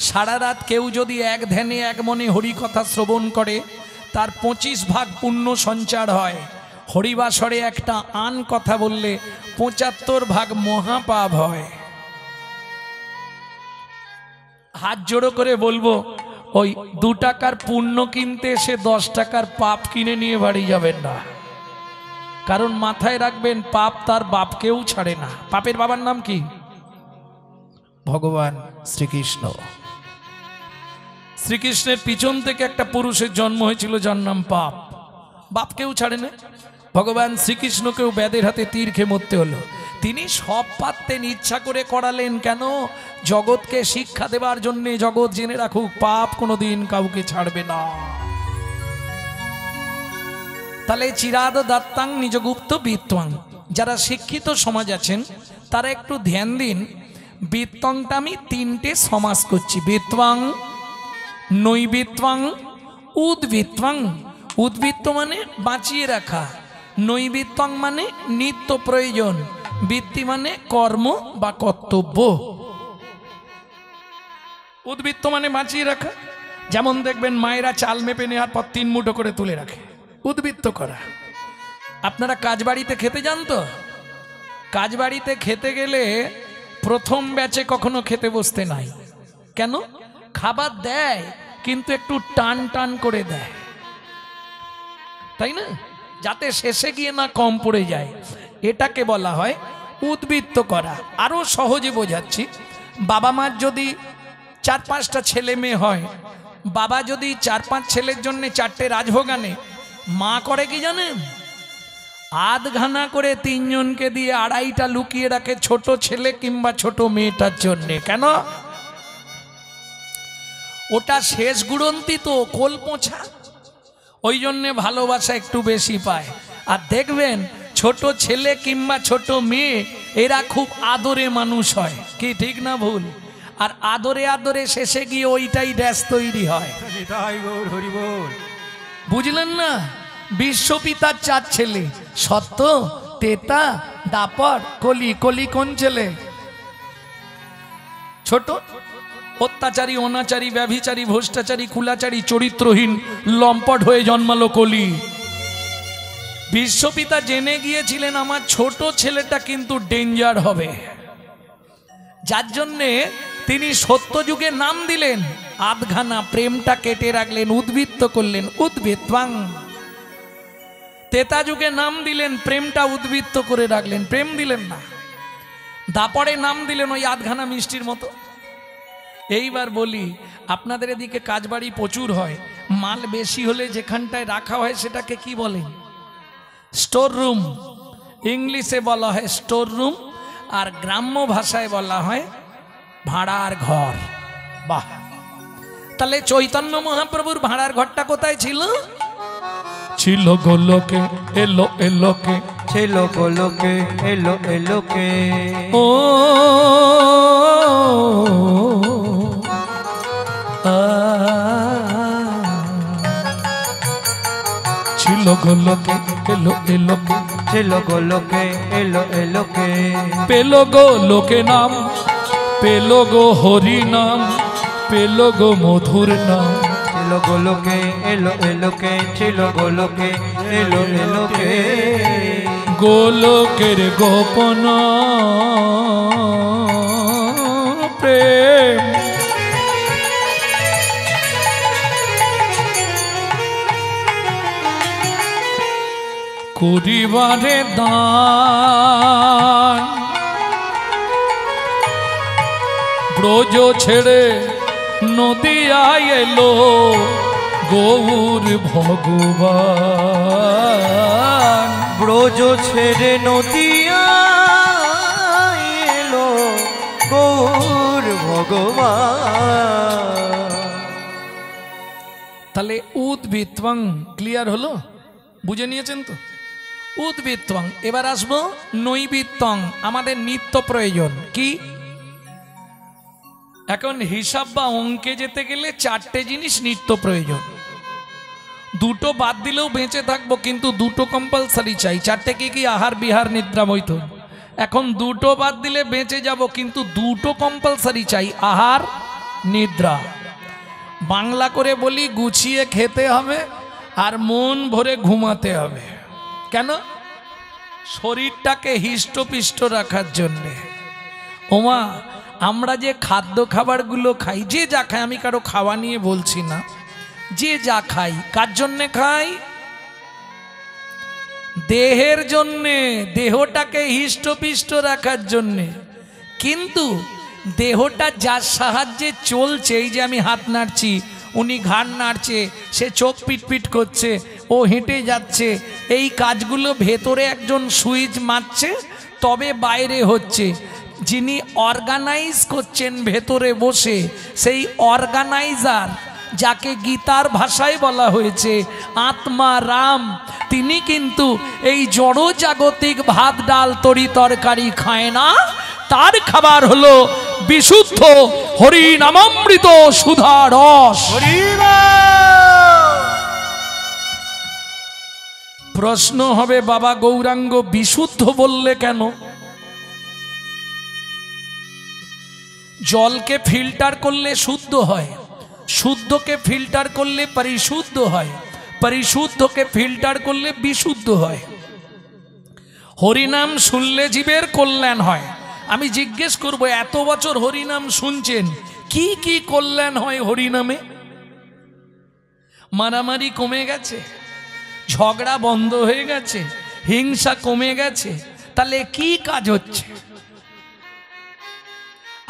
সারা রাত কেউ যদি এক ধ্যানে এক মনে হরি কথা শ্রবণ করে তার 25 ভাগ পুণ্য সঞ্চার হয়। হরিবাসরে একটা আন কথা বললে 75 ভাগ মহাপাপ হয়। হাত জোড়ো করে বলবো, ওই 2 টাকার পুণ্য কিনতে এসে 10 টাকার পাপ কিনে নিয়ে বাড়ি যাবেন না। কারণ মাথায় রাখবেন, পাপ তার বাপকেও ছাড়ে না। পাপের বাবার নাম কি? ভগবান শ্রীকৃষ্ণ। শ্রীকৃষ্ণের পিছন থেকে একটা পুরুষের জন্ম হয়েছিল যার নাম পাপ। বাপকেও ছাড়ে না। ভগবান শ্রীকৃষ্ণকেও ব্যাধের হাতে তীর খেয়ে মরতে হলো। তিনি সব পারতেন, ইচ্ছা করে করালেন কেন? জগৎকে শিক্ষা দেবার জন্য। জগৎ জেনে রাখুক, পাপ কোনোদিন কাউকে ছাড়বে না। তাহলে চিরাদ দাত্তাং নিজগুপ্ত বিত্তং। যারা শিক্ষিত সমাজ আছেন তারা একটু ধ্যান দিন। বিত্তংটা আমি 3টে সমাস করছি। বিত্তং, নৈবিত্তং, উদ্বৃত্তং। উদ্বৃত্ত মানে বাঁচিয়ে রাখা, নৈবিত্তং মানে নিত্য প্রয়োজন, বৃত্তি মানে কর্ম বা কর্তব্য। উদ্বৃত্ত মানে বাঁচিয়ে রাখা। যেমন দেখবেন মায়েরা চাল মেপে নেওয়ার পর 3 মুঠো করে তুলে রাখে, উদ্বৃত্ত করা। আপনারা কাজবাড়িতে খেতে যান তো? কাজবাড়িতে খেতে গেলে প্রথম ব্যাচে কখনো খেতে বসতে নাই। কেন? খাবার দেয় কিন্তু একটু টান টান করে দেয়, তাই না? যাতে শেষে গিয়ে না কম পড়ে যায়। এটাকে বলা হয় উদ্বৃত্ত করা। আরো সহজে বোঝাচ্ছি, বাবা মার যদি 4-5টা ছেলে মেয়ে হয়, বাবা যদি 4-5 ছেলের জন্য 4টে রাজভোগ আনে, মা করে কি জানেন? আধখানা করে 3 জনকে দিয়ে 2.5টা লুকিয়ে রাখে ছোট ছেলে কিংবা ছোট মেয়েটার জন্য। কেন? ওটা শেষ গুড়ন্তি তো, কোল পোঁছা, ওই জন্যে ভালোবাসা একটু বেশি পায়। আর দেখবেন ছোট ছেলে কিংবা ছোট মেয়ে এরা খুব আদরে মানুষ হয়, কি ঠিক না ভুল? আর আদরে আদরে শেষে গিয়ে ওইটাই ড্যাশ তৈরি হয়। নিতাই গৌর হরি বল। বুঝলেন না? বিশ্বপিতার 4 ছেলে, সত্য, তেতা, দাপর, কলি। কলি কোন ছেলে? ছোট। অত্যাচারী, অনাচারী, ব্যভিচারী, ভ্রষ্টাচারী, কুলাচারী, চরিত্রহীন, লম্পট হয়ে জন্মালো কলি। বিশ্বপিতা জেনে গিয়েছিলেন আমার ছোট ছেলেটা কিন্তু ডেঞ্জার হবে, যার জন্যে তিনি সত্যযুগে নাম দিলেন। আধখানা প্রেমটা কেটে রাখলেন, উদ্বৃত্ত করলেন, উদ্বৃত্তাং। তেতা যুগে নাম দিলেন, প্রেমটা উদ্বৃত্ত করে রাখলেন, প্রেম দিলেন না। দাপরে নাম দিলেন ওই আধখানা মিষ্টির মতো। এইবার বলি, আপনাদের এদিকে কাজবাড়ি প্রচুর হয়, মাল বেশি হলে যেখানটায় রাখা হয় সেটাকে কি বলে? Store room. ইংলিশে বলা হয় স্টোর রুম, আর গ্রাম্য ভাষায় বলা হয় ভাড়ার ঘর। বাহ! তাহলে চৈতন্য মহাপ্রভুর ভাড়ার ঘরটা কোথায় ছিল? ছিল গোলকে, এলো এলোকে, ছিল গোলকে, এলো এলোকে। ও ছিল গোলকে, এলো এলোকে, ছিল গোলকে, এলো এলোকে। পেলো গো লোকে নাম, পেলো গো হরি নাম, পেলো গো মধুর নাম। ছিল গোলকে, এলো এলোকে, ছিল গোলকে, এলো এলোকে। গোলকের গোপন প্রেম, করিবারে দান, ব্রজ ছেড়ে নদিয়ায় এলো গৌর ভগবান। ব্রজ ছেড়ে নদিয়া এলো গৌর ভগবান। তাহলে উদ্বৃত্তং ক্লিয়ার হলো? বুঝে নিয়েছেন তো? উদ্বৃত্তং। এবার আসবো নৈবিত্তং, আমাদের নিত্য প্রয়োজন। কি? এখন হিসাব বা অঙ্কে যেতে গেলে 4টে জিনিস নিত্য প্রয়োজন। দুটো বাদ দিলেও বেঁচে থাকবো, কিন্তু দুটো কম্পালসারি চাই। চারটে কি কি? আহার, বিহার, নিদ্রা, মৈথুন। এখন দুটো বাদ দিলে বেঁচে যাব, কিন্তু দুটো কম্পালসারি চাই, আহার, নিদ্রা। বাংলা করে বলি, গুছিয়ে খেতে হবে আর মন ভরে ঘুমাতে হবে। কেন? শরীরটাকে হিষ্টপিষ্ট রাখার জন্যে। ওমা, আমরা যে খাদ্য খাবারগুলো খাই, যে যা খাই, আমি কারো খাওয়া নিয়ে বলছি না, যে যা খাই কার জন্যে খাই? দেহের জন্যে, দেহটাকে হিষ্টপিষ্ট রাখার জন্যে। কিন্তু দেহটা যার সাহায্যে চলছে, এই যে আমি হাত নাড়ছি, উনি ঘাড় নাড়ছে, সে চোখ পিটপিট করছে, ও হেঁটে যাচ্ছে, এই কাজগুলো ভেতরে একজন সুইচ মারছে, তবে বাইরে হচ্ছে। যিনি অর্গানাইজ করছেন ভেতরে বসে, সেই অর্গানাইজার, যাকে গীতার ভাষায় বলা হয়েছে আত্মা রাম, তিনি কিন্তু এই জড় জাগতিক ভাত ডাল তরি তরকারি খায় না। তার খাবার হলো বিশুদ্ধ হরি নামামৃত সুধা রস। প্রশ্ন হবে, বাবা গৌরাঙ্গ বিশুদ্ধ বললে কেন? জলকে ফিল্টার করলে শুদ্ধ হয়, শুদ্ধকে ফিল্টার করলে পরিশুদ্ধ হয়, পরিশুদ্ধকে ফিল্টার করলে বিশুদ্ধ হয়। হরিনাম শুনলে জীবের কল্যাণ হয়। আমি জিজ্ঞেস করব, এত বছর হরিনাম শুনছেন, কি কি কল্যাণ হয় হরিনামে? মারামারি কমে গেছে, ঝগড়া বন্ধ হয়ে গেছে, হিংসা কমে গেছে, তাহলে কি কাজ হচ্ছে?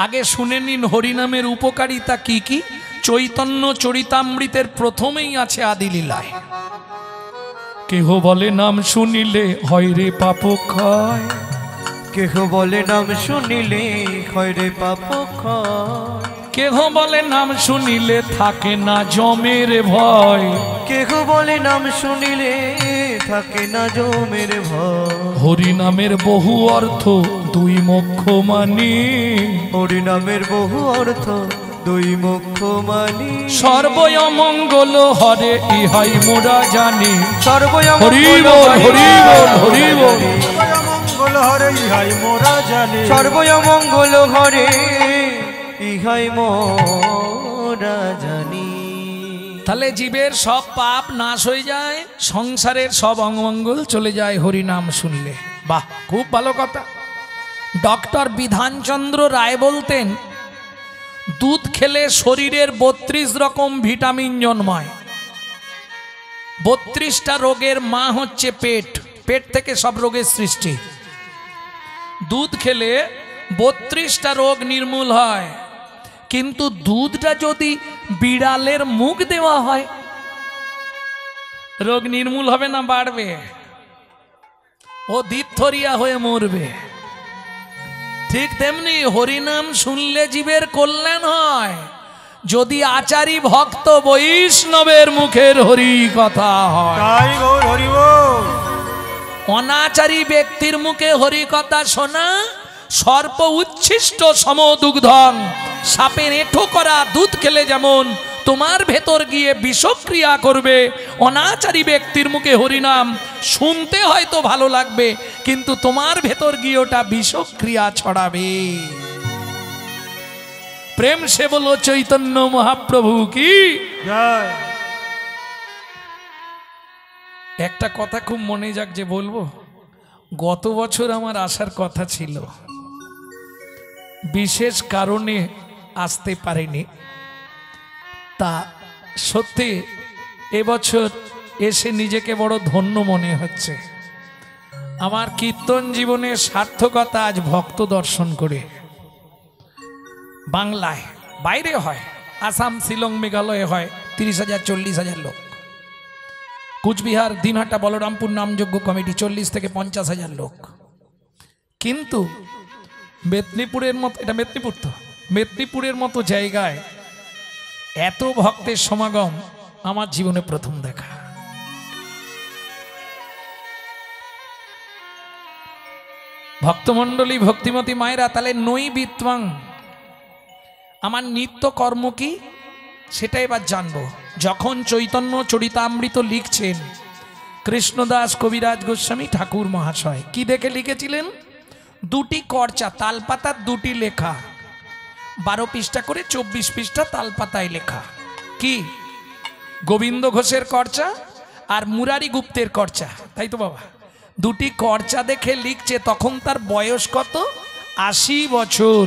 আগে শুনে নিন হরিনামের উপকারিতা কি কি। চৈতন্য চরিতামৃতের প্রথমেই আছে আদিলীলায়, কেহ বলে নাম শুনিলে হয় রে পাপ ক্ষয়। কেহ বলে নাম শুনিলে হয় রে পাপ ক্ষয়। কেহ বলে নাম শুনিলে থাকে না জমের ভয়। কেহ বলে নাম শুনিলে থাকে না জমের ভয়। হরিনামের বহু অর্থ দুই মোক্ষ মানি। হরিনামের বহু অর্থ দুই মোক্ষ মানি। সর্বয় মঙ্গল হরে ইহাই মোরা জানি। সর্বয় হরি বল, হরি বল, হরি বল। মঙ্গল হরে ইহাই মোরা জানি। সর্বয় মঙ্গল হরে ইহাই মোরা জানি। তাহলে জীবের সব পাপ নাশ হয়ে যায়, সংসারের সব অমঙ্গল চলে যায় হরিনাম শুনলে। বাহ, খুব ভালো কথা। ডক্টর বিধানচন্দ্র রায় বলতেন, দুধ খেলে শরীরের 32 রকম ভিটামিন জন্মায়। 32টা রোগের মা হচ্ছে পেট, পেট থেকে সব রোগের সৃষ্টি। দুধ খেলে 32টা রোগ নির্মূল হয়। কিন্তু দুধটা যদি বিড়ালের মুখ দেওয়া হয়, রোগ নির্মূল হবে না বাড়বে? ও দিথরিয়া হয়ে মরবে। ঠিক তেমনি হরিনাম শুনলে জীবের কল্যাণ হয়। যদি আচারী ভক্ত বৈষ্ণবের মুখের হরি কথা হয়, তাই গৌর হরি বল। অনাচারী ব্যক্তির মুখে হরি কথা শোনা সর্প উচ্ছিষ্ট সমদুগ্ধং। সাপের এঁঠো করা দুধ খেলে যেমন তোমার ভেতর গিয়ে বিষক্রিয়া করবে, অনাচারী ব্যক্তির মুখে হরিনাম শুনতে হয়তো ভালো লাগবে, কিন্তু তোমার ভেতর গিয়ে ওটা বিষক্রিয়া ছড়াবে। প্রেম সে বলো চৈতন্য মহাপ্রভু কি জয়। একটা কথা খুব মনে যাক যে বলবো, গত বছর আমার আসার কথা ছিল, বিশেষ কারণে আসতে পারিনি। তা সত্যি এবছর এসে নিজেকে বড় ধন্য মনে হচ্ছে। আমার কীর্তন জীবনের সার্থকতা আজ ভক্ত দর্শন করে। বাংলায়, বাইরে হয়, আসাম, শিলং, মেঘালয়ে হয় 30,000 40,000 লোক। কুচবিহার, দিনহাটা, বলরামপুর নামযোগ্য কমিটি 40 থেকে 50,000 লোক। কিন্তু মেদিনীপুরের মতো, এটা মেদিনীপুর তো, মেদিনীপুরের মতো জায়গায় এত ভক্তের সমাগম আমার জীবনে প্রথম দেখা। ভক্তমণ্ডলী, ভক্তিমতী মায়েরা, তাহলে নই বিত্বাং, আমার নিত্য কর্ম কি? সেটা এবার জানবো। যখন চৈতন্য চরিতামৃত লিখছেন কৃষ্ণদাস কবিরাজ গোস্বামী ঠাকুর মহাশয় কি দেখে লিখেছিলেন? দুটি করচা তালপাতার দুটি লেখা, 12 পৃষ্ঠা করে 24 পৃষ্ঠা তালপাতায় লেখা। কি? গোবিন্দ ঘোষের করচা আর মুরারি গুপ্তের করচা, তাই তো বাবা? দুটি করচা দেখে লিখছে। তখন তার বয়স কত? 80 বছর।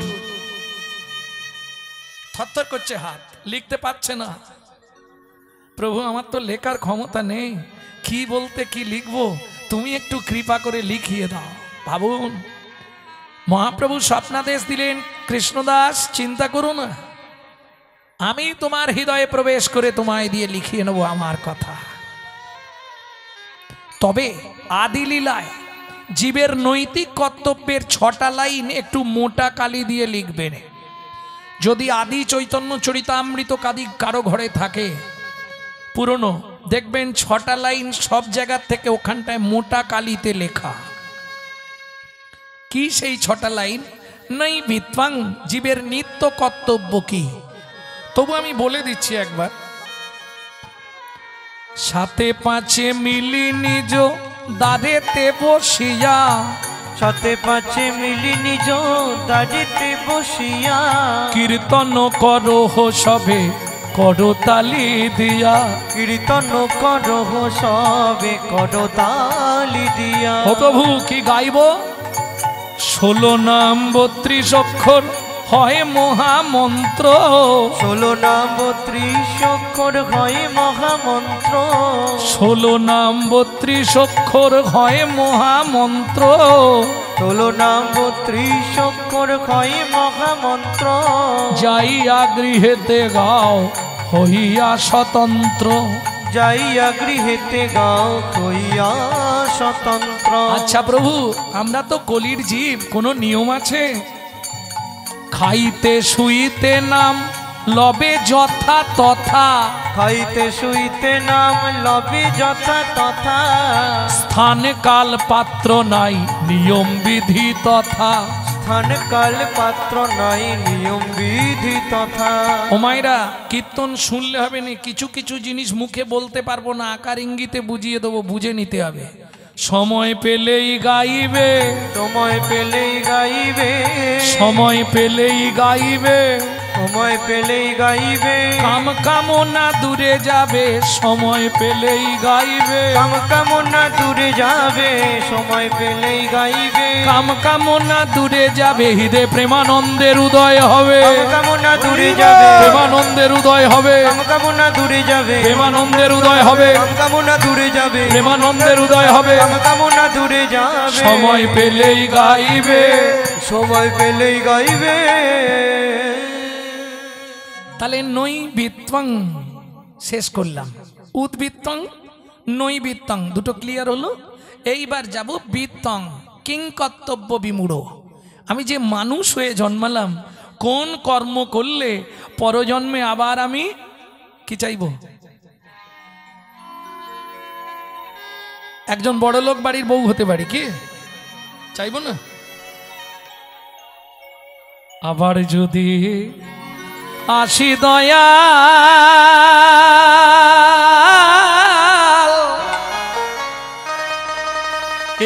থরথর করছে হাত, লিখতে পারছে না। প্রভু আমার তো লেখার ক্ষমতা নেই, কি বলতে কি লিখবো, তুমি একটু কৃপা করে লিখিয়ে দাও। ভাবুন, মহাপ্রভু স্বপ্নাদেশ দিলেন, কৃষ্ণদাস চিন্তা করো না, আমি তোমার হৃদয়ে প্রবেশ করে তোমায় দিয়ে লিখিয়ে নেব আমার কথা। তবে আদি লীলায় জীবের নৈতিক কর্তব্যের 6টা লাইন একটু মোটা কালি দিয়ে লিখবেন। যদি আদি চৈতন্য চরিতামৃত কারো ঘরে থাকে পুরনো, দেখবেন 6টা লাইন সব জায়গার থেকে ওখানটায় মোটা কালিতে লেখা। কি সেই 6টা লাইন? নাই বিত্বাং, জীবের নিত্য কর্তব্য কি? তবু আমি বলে দিচ্ছি একবার। সাথে পাঁচে মিলি নিজ দাঁড়েতে বসিয়া, সাথে পাঁচে মিলি নিজ দাঁড়িতে বসিয়া, কীর্তন করো সবে করতালি দিয়া, কীর্তন করো সবে করতালি দিয়া। ও প্রভু কি গাইব? 16 নাম 32 অক্ষর হয় মহামন্ত্র, 16 নাম 32 অক্ষর হয় মহামন্ত্র, 16 নাম 32 অক্ষর হয় মহামন্ত্র, 16 নাম 32 অক্ষর হয় মহামন্ত্র। যাইয়া গৃহেতে গাও হইয়া স্বতন্ত্র, যাইয়া গৃহেতে গাও হইয়া স্বতন্ত্র। আচ্ছা প্রভু, আমরা তো কলির জীব, কোনো নিয়ম আছে? খাইতে শুইতে নাম লবে যথা তথা, খাইতে শুইতে নাম লবে যথা তথা, স্থান কাল পাত্র নাই নিয়ম বিধি তথা। স্থান কাল পাত্র নাই নিয়ম বিধি তথা। ও মায়েরা, কীর্তন শুনলে হবে না, কিছু কিছু জিনিস মুখে বলতে পারবো না, আকার ইঙ্গিতে বুঝিয়ে দেবো, বুঝে নিতে হবে। সময় পেলেই গাইবে, সময় পেলেই গাইবে, সময় পেলেই গাইবে, সময় পেলেই গাইবে, কাম কামনা দূরে যাবে, সময় পেলেই গাইবে, কাম কামনা দূরে যাবে, সময় পেলেই গাইবে, কাম কামনা দূরে যাবে, হৃদে প্রেমানন্দের উদয় হবে, কাম কামনা দূরে যাবে, প্রেমানন্দের উদয় হবে, কাম কামনা দূরে যাবে, প্রেমানন্দের উদয় হবে, কাম কামনা দূরে যাবে, প্রেমানন্দের উদয় হবে, কাম কামনা দূরে যাবে, সময় পেলেই গাইবে, সময় পেলেই গাইবে। তাহলে নৈবিত্বং শেষ করলাম, উদ্বৃত্তং নৈবিত্তং দুটো ক্লিয়ার হলো। এইবার যাব বৃত্তং, কিং কর্তব্য বিমূঢ়। আমি যে মানুষ হয়ে জন্মালাম, কোন কর্ম করলে পরজন্মে আবার আমি কি চাইব? একজন বড় লোক বাড়ির বউ হতে পারি, কি চাইব না? আবার যদি আসি দয়া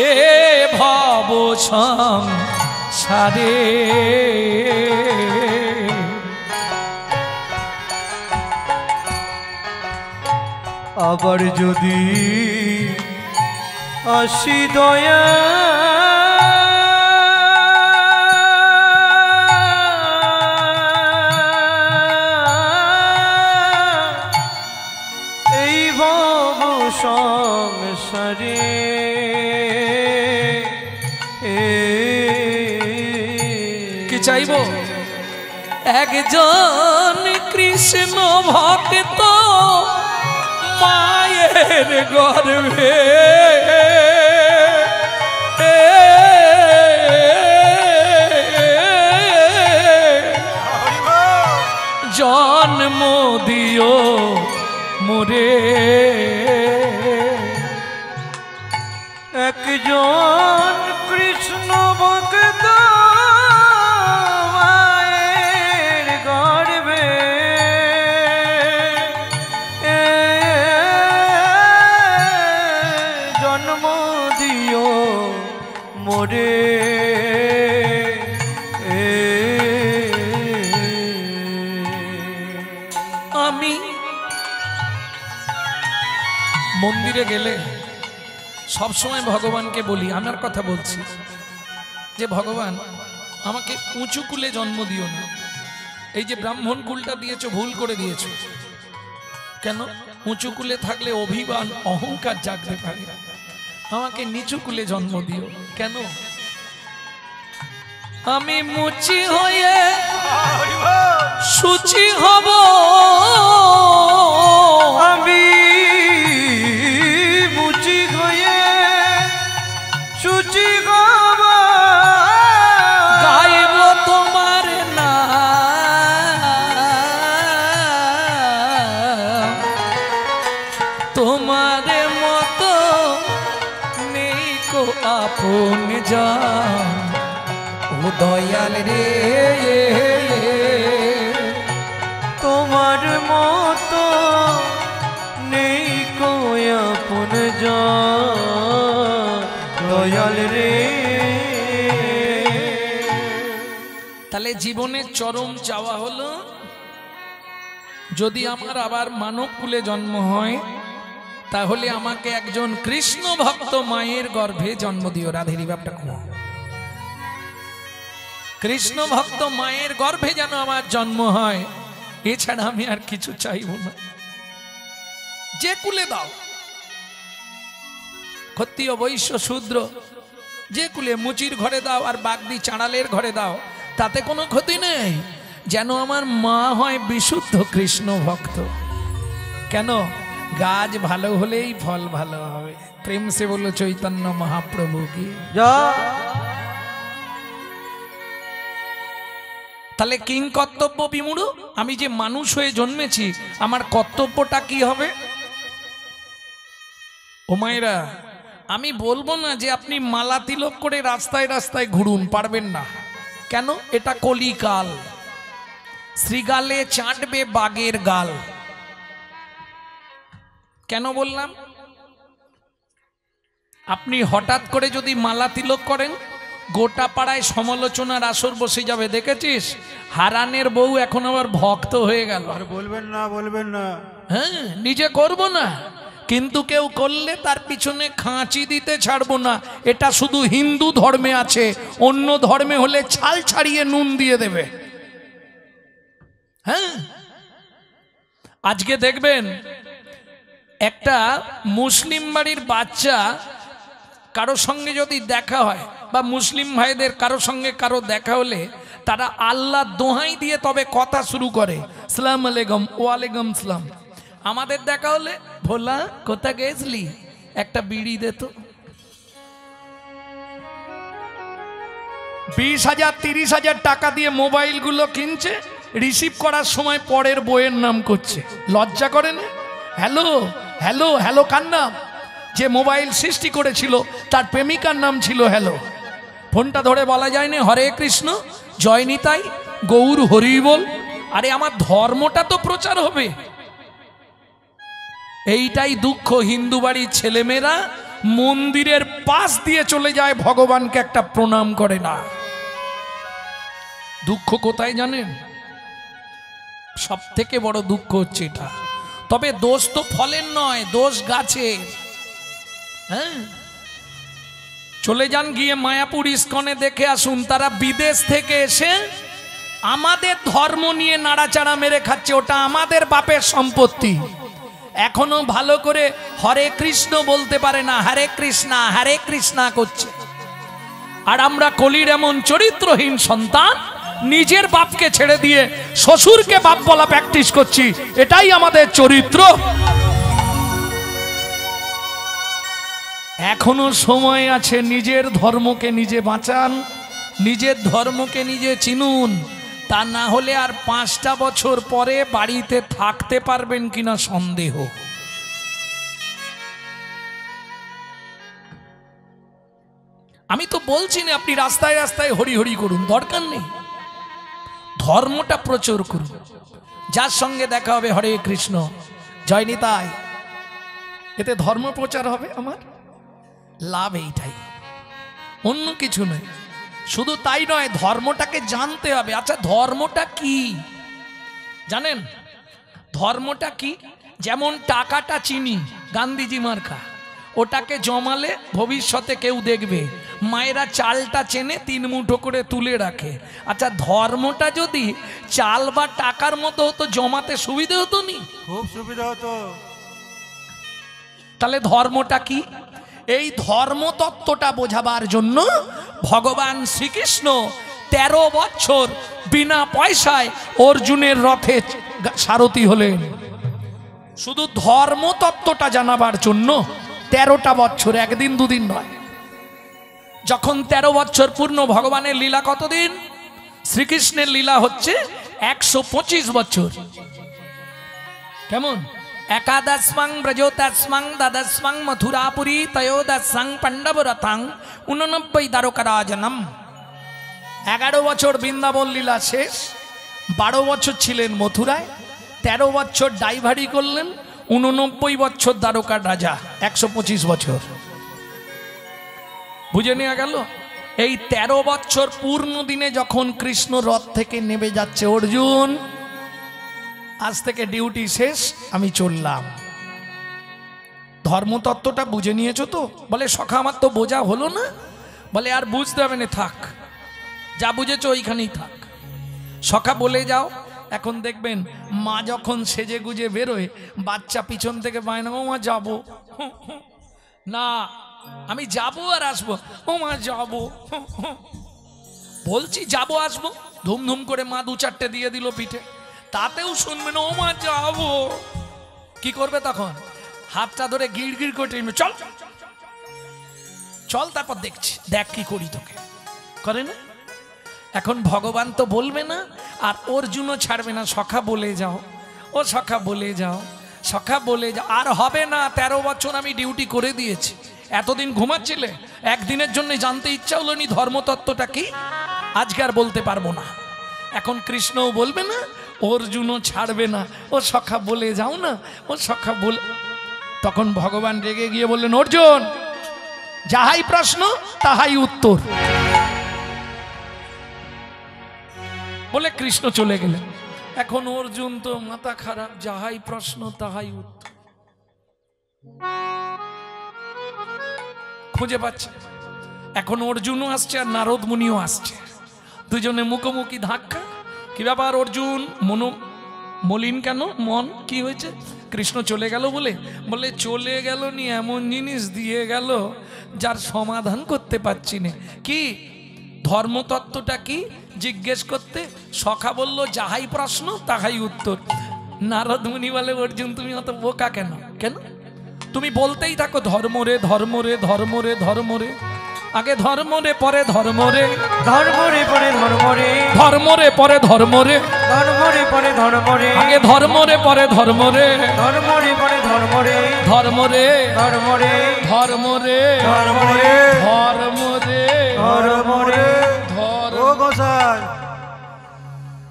এ ভব সংসারে, আবার যদি আসি দয়া এই ভব সংসারে, কি চাইব? একজন কৃষ্ণ ভক্ত মায়ের গর্ভে জন্ম দিও মোরে, একজন কৃষ্ণ ভক্ত মায়ের গর্ভে দিও মোরে আমি মন্দিরে গেলে সবসময় ভগবানকে বলি, আমার কথা বলছি, যে ভগবান আমাকে উঁচু কুলে জন্ম দিও না। এই যে ব্রাহ্মণ কুলটা দিয়েছো, ভুল করে দিয়েছো। কেন? উঁচু কুলে থাকলে অভিমান অহংকার জাগতে পারে। আমাকে নিচু কুলে জন্ম দিও। কেন? আমি মুচি হয়ে সুচি হব, আমি মুচি হয়ে সুচি হব, গাইব তোমার না তোমার মতো নেই কো আপন জান ও দয়াল রে। তোমার মতো নেই কোই আপন জান দয়াল রে। তাহলে জীবনের চরম চাওয়া হলো, যদি আমার আবার মানব কুলে জন্ম হয় তাহলে আমাকে একজন কৃষ্ণ ভক্ত মায়ের গর্ভে জন্ম দিও। রাধেরি বাপটা খুব কৃষ্ণ ভক্ত মায়ের গর্ভে যেন আমার জন্ম হয়, এছাড়া আমি আর কিছু চাইব না। যে কুলে দাও, ক্ষত্রিয় বৈশ্য শূদ্র, যে কুলে, মুচির ঘরে দাও আর বাগদি চাঁড়ালের ঘরে দাও, তাতে কোনো ক্ষতি নেই, যেন আমার মা হয় বিশুদ্ধ কৃষ্ণ ভক্ত। কেন? গাছ ভালো হলেই ফল ভালো হবে। প্রেম সে বলল চৈতন্য মহাপ্রভু কি। তাহলে কিং কর্তব্য বিমূঢ়, আমি যে মানুষ হয়ে জন্মেছি, আমার কর্তব্যটা কি হবে? ও মায়েরা, আমি বলবো না যে আপনি মালা তিলক করে রাস্তায় রাস্তায় ঘুরুন, পারবেন না। কেন? এটা কলিকাল। শ্রীগালে চাটবে বাগের গাল। কেন বললাম? আপনি হঠাৎ করে যদি মালা তিলক করেন, গোটা পাড়ায় সমালোচনার আসর বসে যাবে। দেখেছিস, হারানের বউ এখন আবার ভক্ত হয়ে গেল। আর বলবেন না, বলবেন না। হ্যাঁ, নিজে করব না, কিন্তু কেউ করলে তার পিছনে খাঁচি দিতে ছাড়বো না। এটা শুধু হিন্দু ধর্মে আছে, অন্য ধর্মে হলে ছাল ছাড়িয়ে নুন দিয়ে দেবে। হ্যাঁ, আজকে দেখবেন একটা মুসলিম বাড়ির বাচ্চা কারো সঙ্গে যদি দেখা হয়, বা মুসলিম ভাইদের কারো সঙ্গে কারো দেখা হলে, তারা আল্লাহ দোহাই দিয়ে তবে কথা শুরু করে, সালাম আলাইকুম, ওয়ালাইকুম সালাম। আমাদের দেখা হলে, ভোলা কোথা গেছলি, একটা বিড়ি দে তো। 20,000 30,000 টাকা দিয়ে মোবাইলগুলো কিনছে, রিসিভ করার সময় পরের বইয়ের নাম করছে। লজ্জা করে না? হ্যালো হ্যালো হ্যালো কার নাম? যে মোবাইল সৃষ্টি করেছিল তার প্রেমিকার নাম ছিল হ্যালো। ফোনটা ধরে বলা যায় না হরে কৃষ্ণ, জয় নিতাই, গৌর হরি বল। আরে আমার ধর্মটা তো প্রচার হবে। এইটাই দুঃখ, হিন্দু বাড়ির ছেলেমেয়েরা মন্দিরের পাশ দিয়ে চলে যায়, ভগবানকে একটা প্রণাম করে না। দুঃখ কোথায় জানেন? সব থেকে বড় দুঃখ হচ্ছে এটা। তবে দোষ তো ফলের নয়, দোষ গাছের। হ্যাঁ, চলে যান, গিয়ে মায়াপুর ইস্কনে দেখে আসুন, তারা বিদেশ থেকে এসে আমাদের ধর্ম নিয়ে নাড়াচাড়া মেরে খাচ্ছে। ওটা আমাদের বাপের সম্পত্তি। এখনো ভালো করে হরে কৃষ্ণ বলতে পারে না, হরে কৃষ্ণা করছে। আর আমরা কলির এমন চরিত্রহীন সন্তান, নিজের বাপকে ছেড়ে দিয়ে শ্বশুরকে বাপ বলা প্র্যাকটিস করছি। এটাই আমাদের চরিত্র। এখনো সময় আছে, নিজের ধর্মকে নিজে বাঁচান, নিজের ধর্মকে নিজে চিনুন। তা না হলে আর 5টা বছর পরে বাড়িতে থাকতে পারবেন কিনা সন্দেহ। আমি তো বলছি না আপনি রাস্তায় রাস্তায় হরি হরি করুন, দরকার নেই। ধর্মটা প্রচার করুন। যার সঙ্গে দেখা হবে হরে কৃষ্ণ, জয় নিতাই, এতে ধর্ম প্রচার হবে আমার। লাভ এইটাই, অন্য কিছু নয়। শুধু তাই নয়, ধর্মটাকে জানতে হবে। আচ্ছা ধর্মটা কি জানেন? ধর্মটা কি? যেমন টাকাটা চিনি, গান্ধীজি মার্কা, ওটাকে জমালে ভবিষ্যতে কেউ দেখবে। মায়েরা চালটা চেনে 3 মুঠো করে তুলে রাখে। আচ্ছা ধর্মটা যদি চাল বা টাকার মতো হতো, জমাতে সুবিধে হতো নি? খুব সুবিধা হতো। তাহলে ধর্মটা কি? এই ধর্মতত্ত্বটা বোঝাবার জন্য ভগবান শ্রীকৃষ্ণ 13 বছর বিনা পয়সায় অর্জুনের রথে সারথি হলেন। শুধু ধর্মতত্ত্বটা জানাবার জন্য 13টা বছর, একদিন দুদিন নয়। যখন 13 বছর পূর্ণ, ভগবানের লীলা কতদিন? শ্রীকৃষ্ণের লীলা হচ্ছে 125 বছর। কেমন? একাদশমাং ব্রজোদশমাং দ্বাদশমাং মথুরাপুরী ত্রয়োদশাং পাণ্ডবরথাং 89 দ্বারকারাজনম। 11 বছর বৃন্দাবন লীলা শেষ, 12 বছর ছিলেন মথুরায়, 13 বছর ড্রাইভারি করলেন, 89 বছর দ্বারকার রাজা, 125 বছর। বুঝে নেওয়া গেল? এই 13 বছর পূর্ণ দিনে যখন কৃষ্ণ রথ থেকে নেমে যাচ্ছে, অর্জুন আজ থেকে ডিউটি শেষ, আমি চললাম। ধর্মতত্ত্বটা বুঝে নিয়েছো তো? বলে সখা আমার তো বোঝা হলো না। বলে আর বুঝতে হবে না, থাক, যা বুঝেছো ওইখানেই থাক। সখা বলে যাও। এখন দেখবেন মা যখন সেজে গুজে বেরোয়, বাচ্চা পিছন থেকে বায়না, ও মা যাবো না, আমি যাবো আর আসবো, ও মা যাবো, বলছি যাবো আসবো, ধুমধুম করে মা 2-4টে দিয়ে দিল পিঠে, তাতেও শুনবে না, ও মা যাবো। কি করবে তখন? হাতটা ধরে গিড় গিড় করে চল চল, তারপর দেখছি, দেখ কি করি তোকে, করে না? এখন ভগবান তো বলবে না, আর অর্জুনও ছাড়বে না। সখা বলে যাও, ও সখা বলে যাও, সখা বলে যাও। আর হবে না, 13 বছর আমি ডিউটি করে দিয়েছি। এতদিন ঘুমাচ্ছিলে, একদিনের জন্য জানতে ইচ্ছা হলো নি ধর্মতত্ত্বটা কি? আজকে আর বলতে পারবো না। এখন কৃষ্ণও বলবে না, অর্জুনও ছাড়বে না, ও সখা বলে যাও না, ও সখা বলে। তখন ভগবান রেগে গিয়ে বললেন, অর্জুন যাহাই প্রশ্ন তাহাই উত্তর। বলে কৃষ্ণ চলে গেলেন। এখন অর্জুন তো মাথা খারাপ, যাহাই প্রশ্ন তাহাই উত্তর খুঁজে পাচ্ছে। এখন অর্জুনও আসছে আর নারদ মুনিও আসছে, দুজনে মুখোমুখি ধাক্কা। কি ব্যাপার অর্জুন, মলিন কেন, মন কি হয়েছে? কৃষ্ণ চলে গেল বলে? বলে চলে গেল নি, এমন জিনিস দিয়ে গেল যার সমাধান করতে পারছি না। কি ধর্মতত্ত্বটা কি জিজ্ঞেস করতে সখা বলল, যাহাই প্রশ্ন তাহাই উত্তর। নারদ মুনি বলে, অর্জুন তুমি অত বোকা কেন? কেন তুমি বলতেই থাকো ধর্ম রে ধর্ম রে ধর্ম রে ধর্ম রে, আগে ধর্ম রে পরে ধর্ম রে, ধর্ম রে পরে ধর্ম রে, ধর্ম রে পরে ধর্ম রে, ধর্ম রে পরে ধর্ম রে, আগে ধর্ম রে পরে ধর্ম রে, ধর্ম রে পরে ধর্ম রে, ধর্ম রে ধর্ম রে, ধর্ম রে, ধর্ম রে, ধর্ম রে, ধর্ম রে। ও গোসাই,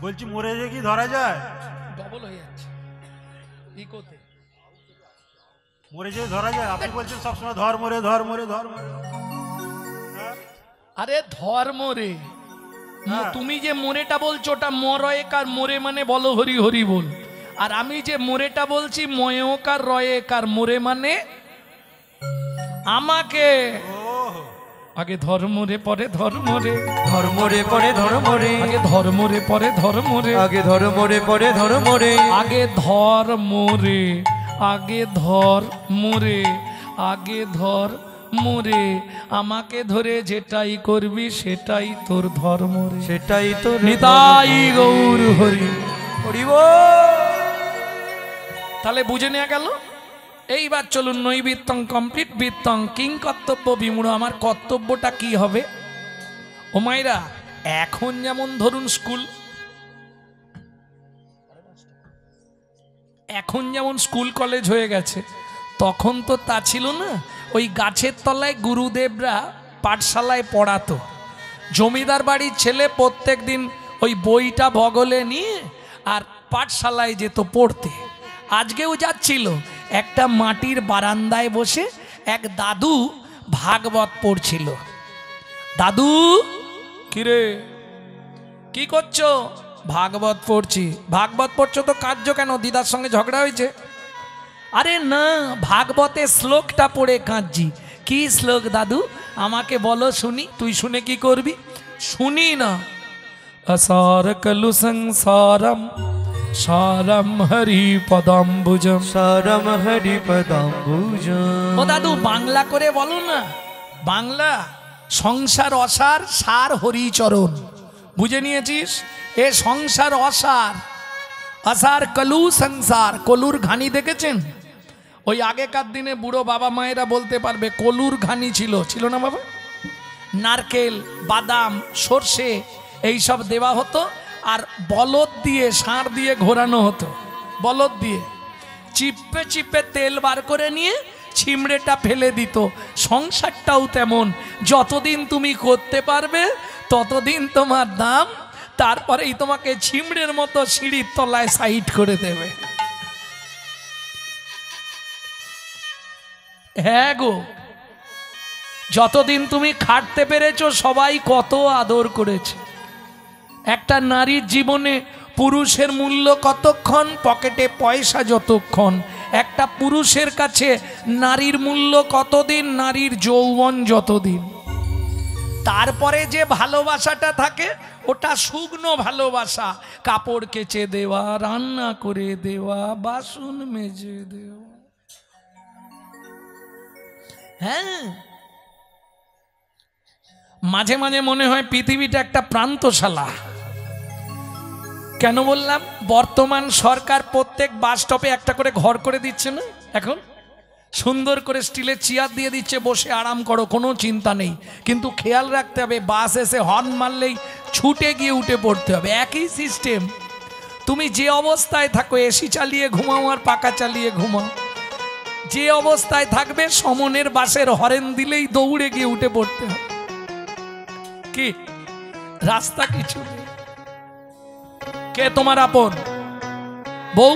বলছি মরে যে কি ধরা যায়? ডবল হয়ে যাচ্ছে ইকোতে। মরে যে ধরা যায়? আপনি বলছেন সবসময় ধর্ম রে ধর্ম রে ধর্ম রে। আরে ধর্ম রে, তুমি যে মোরেটা বলছো ওটা মরয়েকার, মোরে মানে বলো হরি হরি বল। আর আমি যে মোরেটা বলছি ময়কার রয়েকার, মোরে মানে আমাকে। আগে ধর্ম রে পরে ধর্ম রে, ধর্ম রে পরে ধর্ম রে, আগে ধর্ম রে পরে ধর্ম রে, আগে ধর্ম রে পরে ধর্ম রে, আগে ধর্ম রে, আগে ধর্ম রে, আগে ধর মোরে, আমাকে ধরে যেটাই করবি সেটাই তোর ধর্ম রে, সেটাই তো নিতাই গৌর হরি। হরিব। তাহলে বুঝে নেওয়া গেল। এইবার চলুন নৈবৃত্তং কমপ্লিট বৃত্তং কিং কর্তব্য বিমূঢ়। আমার কর্তব্যটা কি হবে? ও মাইরা, এখন যেমন ধরুন স্কুল, এখন যেমন স্কুল কলেজ হয়ে গেছে, তখন তো তা ছিল না। ওই গাছের তলায় গুরুদেবরা পাঠশালায় পড়াতো। জমিদার বাড়ির ছেলে প্রত্যেক দিন ওই বইটা বগলে নিয়ে আর পাঠশালায় যেত পড়তে। আজকেও যাচ্ছিল, একটা মাটির বারান্দায় বসে এক দাদু ভাগবত পড়ছিল। দাদু কিরে কি করছো? ভাগবত পড়ছি। ভাগবত পড়ছো তো কাঁদছো কেন? দিদার সঙ্গে ঝগড়া হয়েছে? আরে না, ভাগবতের শ্লোকটা পড়ে কাঁদছি। কি শ্লোক দাদু আমাকে বলো শুনি। তুই শুনে কি করবি? শুনি না। असार कलु संसारम सारम हरि पदाम्बुजम সারম হরি পদাম্বুজম। ও দাদু বাংলা করে বলো না। বাংলা সংসার অসার, সার হরিচরণ। বুঝে নিয়েছিস? এ সংসার অসার, আসার কলু সংসার। কলুর ঘানি দেখেছেন? ওই আগেকার দিনে বুড়ো বাবা মায়েরা বলতে পারবে কলুর ঘানি ছিল, ছিল না বাবা? নারকেল, বাদাম, সর্ষে এইসব দেওয়া হতো আর বলদ দিয়ে, ষাঁড় দিয়ে ঘোরানো হতো। বলদ দিয়ে চিপে চিপে তেল বার করে নিয়ে ছিমড়েটা ফেলে দিত। সংসারটাও তেমন, যতদিন তুমি করতে পারবে ততদিন তোমার দাম, তারপরেই তোমাকে ছিমড়ের মতো সিঁড়ির তলায় সাইড করে দেবে। হ্যাঁ গো, যতদিন তুমি খাটতে পেরেছো সবাই কত আদর করেছে। একটা নারীর জীবনে পুরুষের মূল্য কতক্ষণ? পকেটে পয়সা যতক্ষণ। একটা পুরুষের কাছে নারীর মূল্য কতদিন? নারীর যৌবন যতদিন। তারপরে যে ভালোবাসাটা থাকে ওটা শুকনো ভালোবাসা। কাপড় কেচে দেওয়া, রান্না করে দেওয়া, বাসন মেজে দেওয়া। হ্যাঁ, মাঝে মাঝে মনে হয় পৃথিবীটা একটা প্রান্তশালা। কেন বললাম? বর্তমান সরকার প্রত্যেক বাস স্টপে একটা করে ঘর করে দিচ্ছে না? এখন সুন্দর করে স্টিলের চেয়ার দিয়ে দিচ্ছে, বসে আরাম করো, কোনো চিন্তা নেই। কিন্তু খেয়াল রাখতে হবে বাস এসে হর্ন মারলেই ছুটে গিয়ে উঠে পড়তে হবে। একই সিস্টেম। তুমি যে অবস্থায় থাকো, এসি চালিয়ে ঘুমাও আর পাকা চালিয়ে ঘুমাও, যে অবস্থায় থাকবে সমনের বাসের হরেন দিলেই দৌড়ে গিয়ে উঠে পড়তে হবে। কি রাস্তা কিছু নেই। কে তোমার আপন? বউ?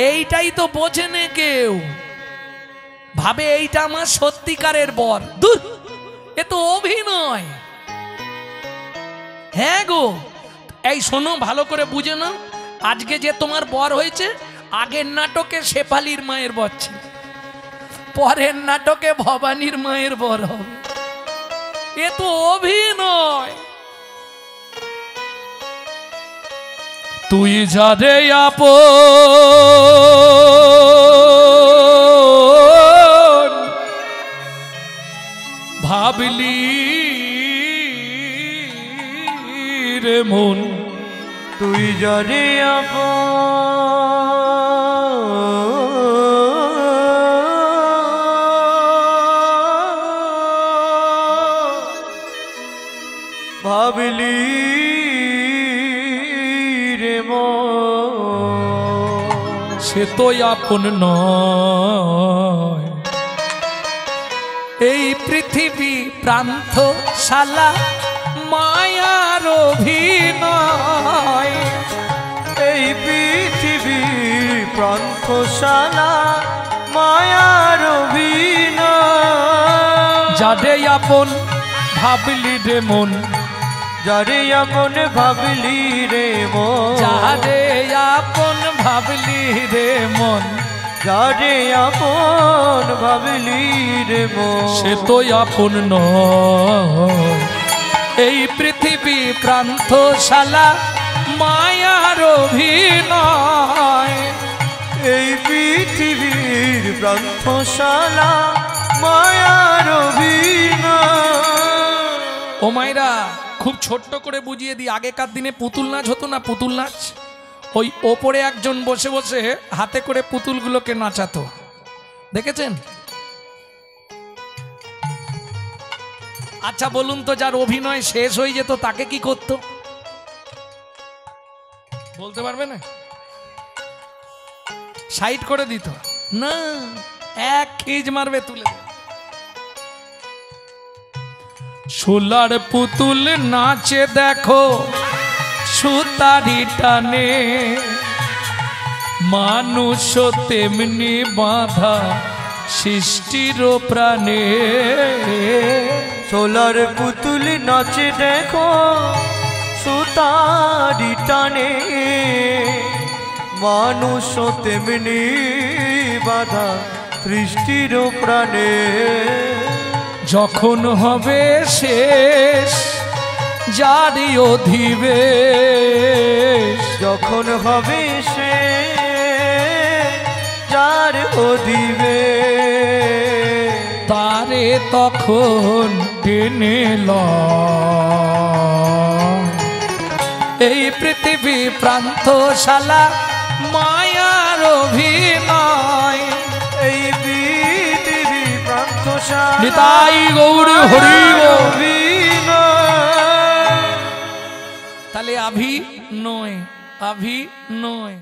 এইটাই তো বোঝে না কেউ। ভাবে এইটা আমার সত্যিকারের বর। দূর, এ তো অভিনয়। হ্যাঁ গো, এই শোনো ভালো করে বুঝে নাও। আজকে যে তোমার বর হয়েছে, আগের নাটকে শেফালির মায়ের বর ছিল, পরের নাটকে ভবানীর মায়ের বর হবে। এ তো অভিনয়। তুই যারে আপন ভাবলি রে মন, তুই যারে ভাবলি রে সে তো আপন নয়। এই পৃথিবী প্রান্তশালা, মায়ার অভিনয়। এই পৃথিবী প্রান্তশালা, মায়ার অভিনয়। যারে আপন ভাবলি রে মন, যারে আপন ভাবলি রে মন, যারে আপন ভাবলি রে মন, যারে আপন ভাবলি রে মন, সে তো আপন নয়। এই পৃথিবী প্রান্তশালা, মায়ার অভিনয়। এই পৃথিবীর প্রান্তশালা, মায়ার অভিনয়। ও মাইরা, খুব ছোট্ট করে বুঝিয়ে দিই। আগেকার দিনে পুতুল নাচ হতো না? পুতুল নাচ, ওই ওপরে একজন বসে বসে হাতে করে পুতুলগুলোকে নাচাতো, দেখেছেন? আচ্ছা বলুন তো, যার অভিনয় শেষ হয়ে যেত তাকে কি করত? বলতে পারবে না? সাইড করে দিত না, এক খিজ মারবে, তুলে দেবে। সোলার পুতুল নাচে দেখো সুতারি টানে, মানুষ তেমনি বাঁধা সৃষ্টির প্রাণে। সোলার পুতুল নাচে দেখো সুতারি টানে, মানুষ তেমনি বাধা সৃষ্টির প্রাণে। যখন হবে শেষ জারি অধিবেশ, যখন হবে সে যার অধিবেশ, তারে তখন টেনে লয় এই পৃথিবী প্রান্তশালা মায়ার অভিনয়। এই পৃথিবী প্রান্তশালা নিতাই গৌর হরি বল। অভিনয়। তাহলে আভি নয়, আভি নয়।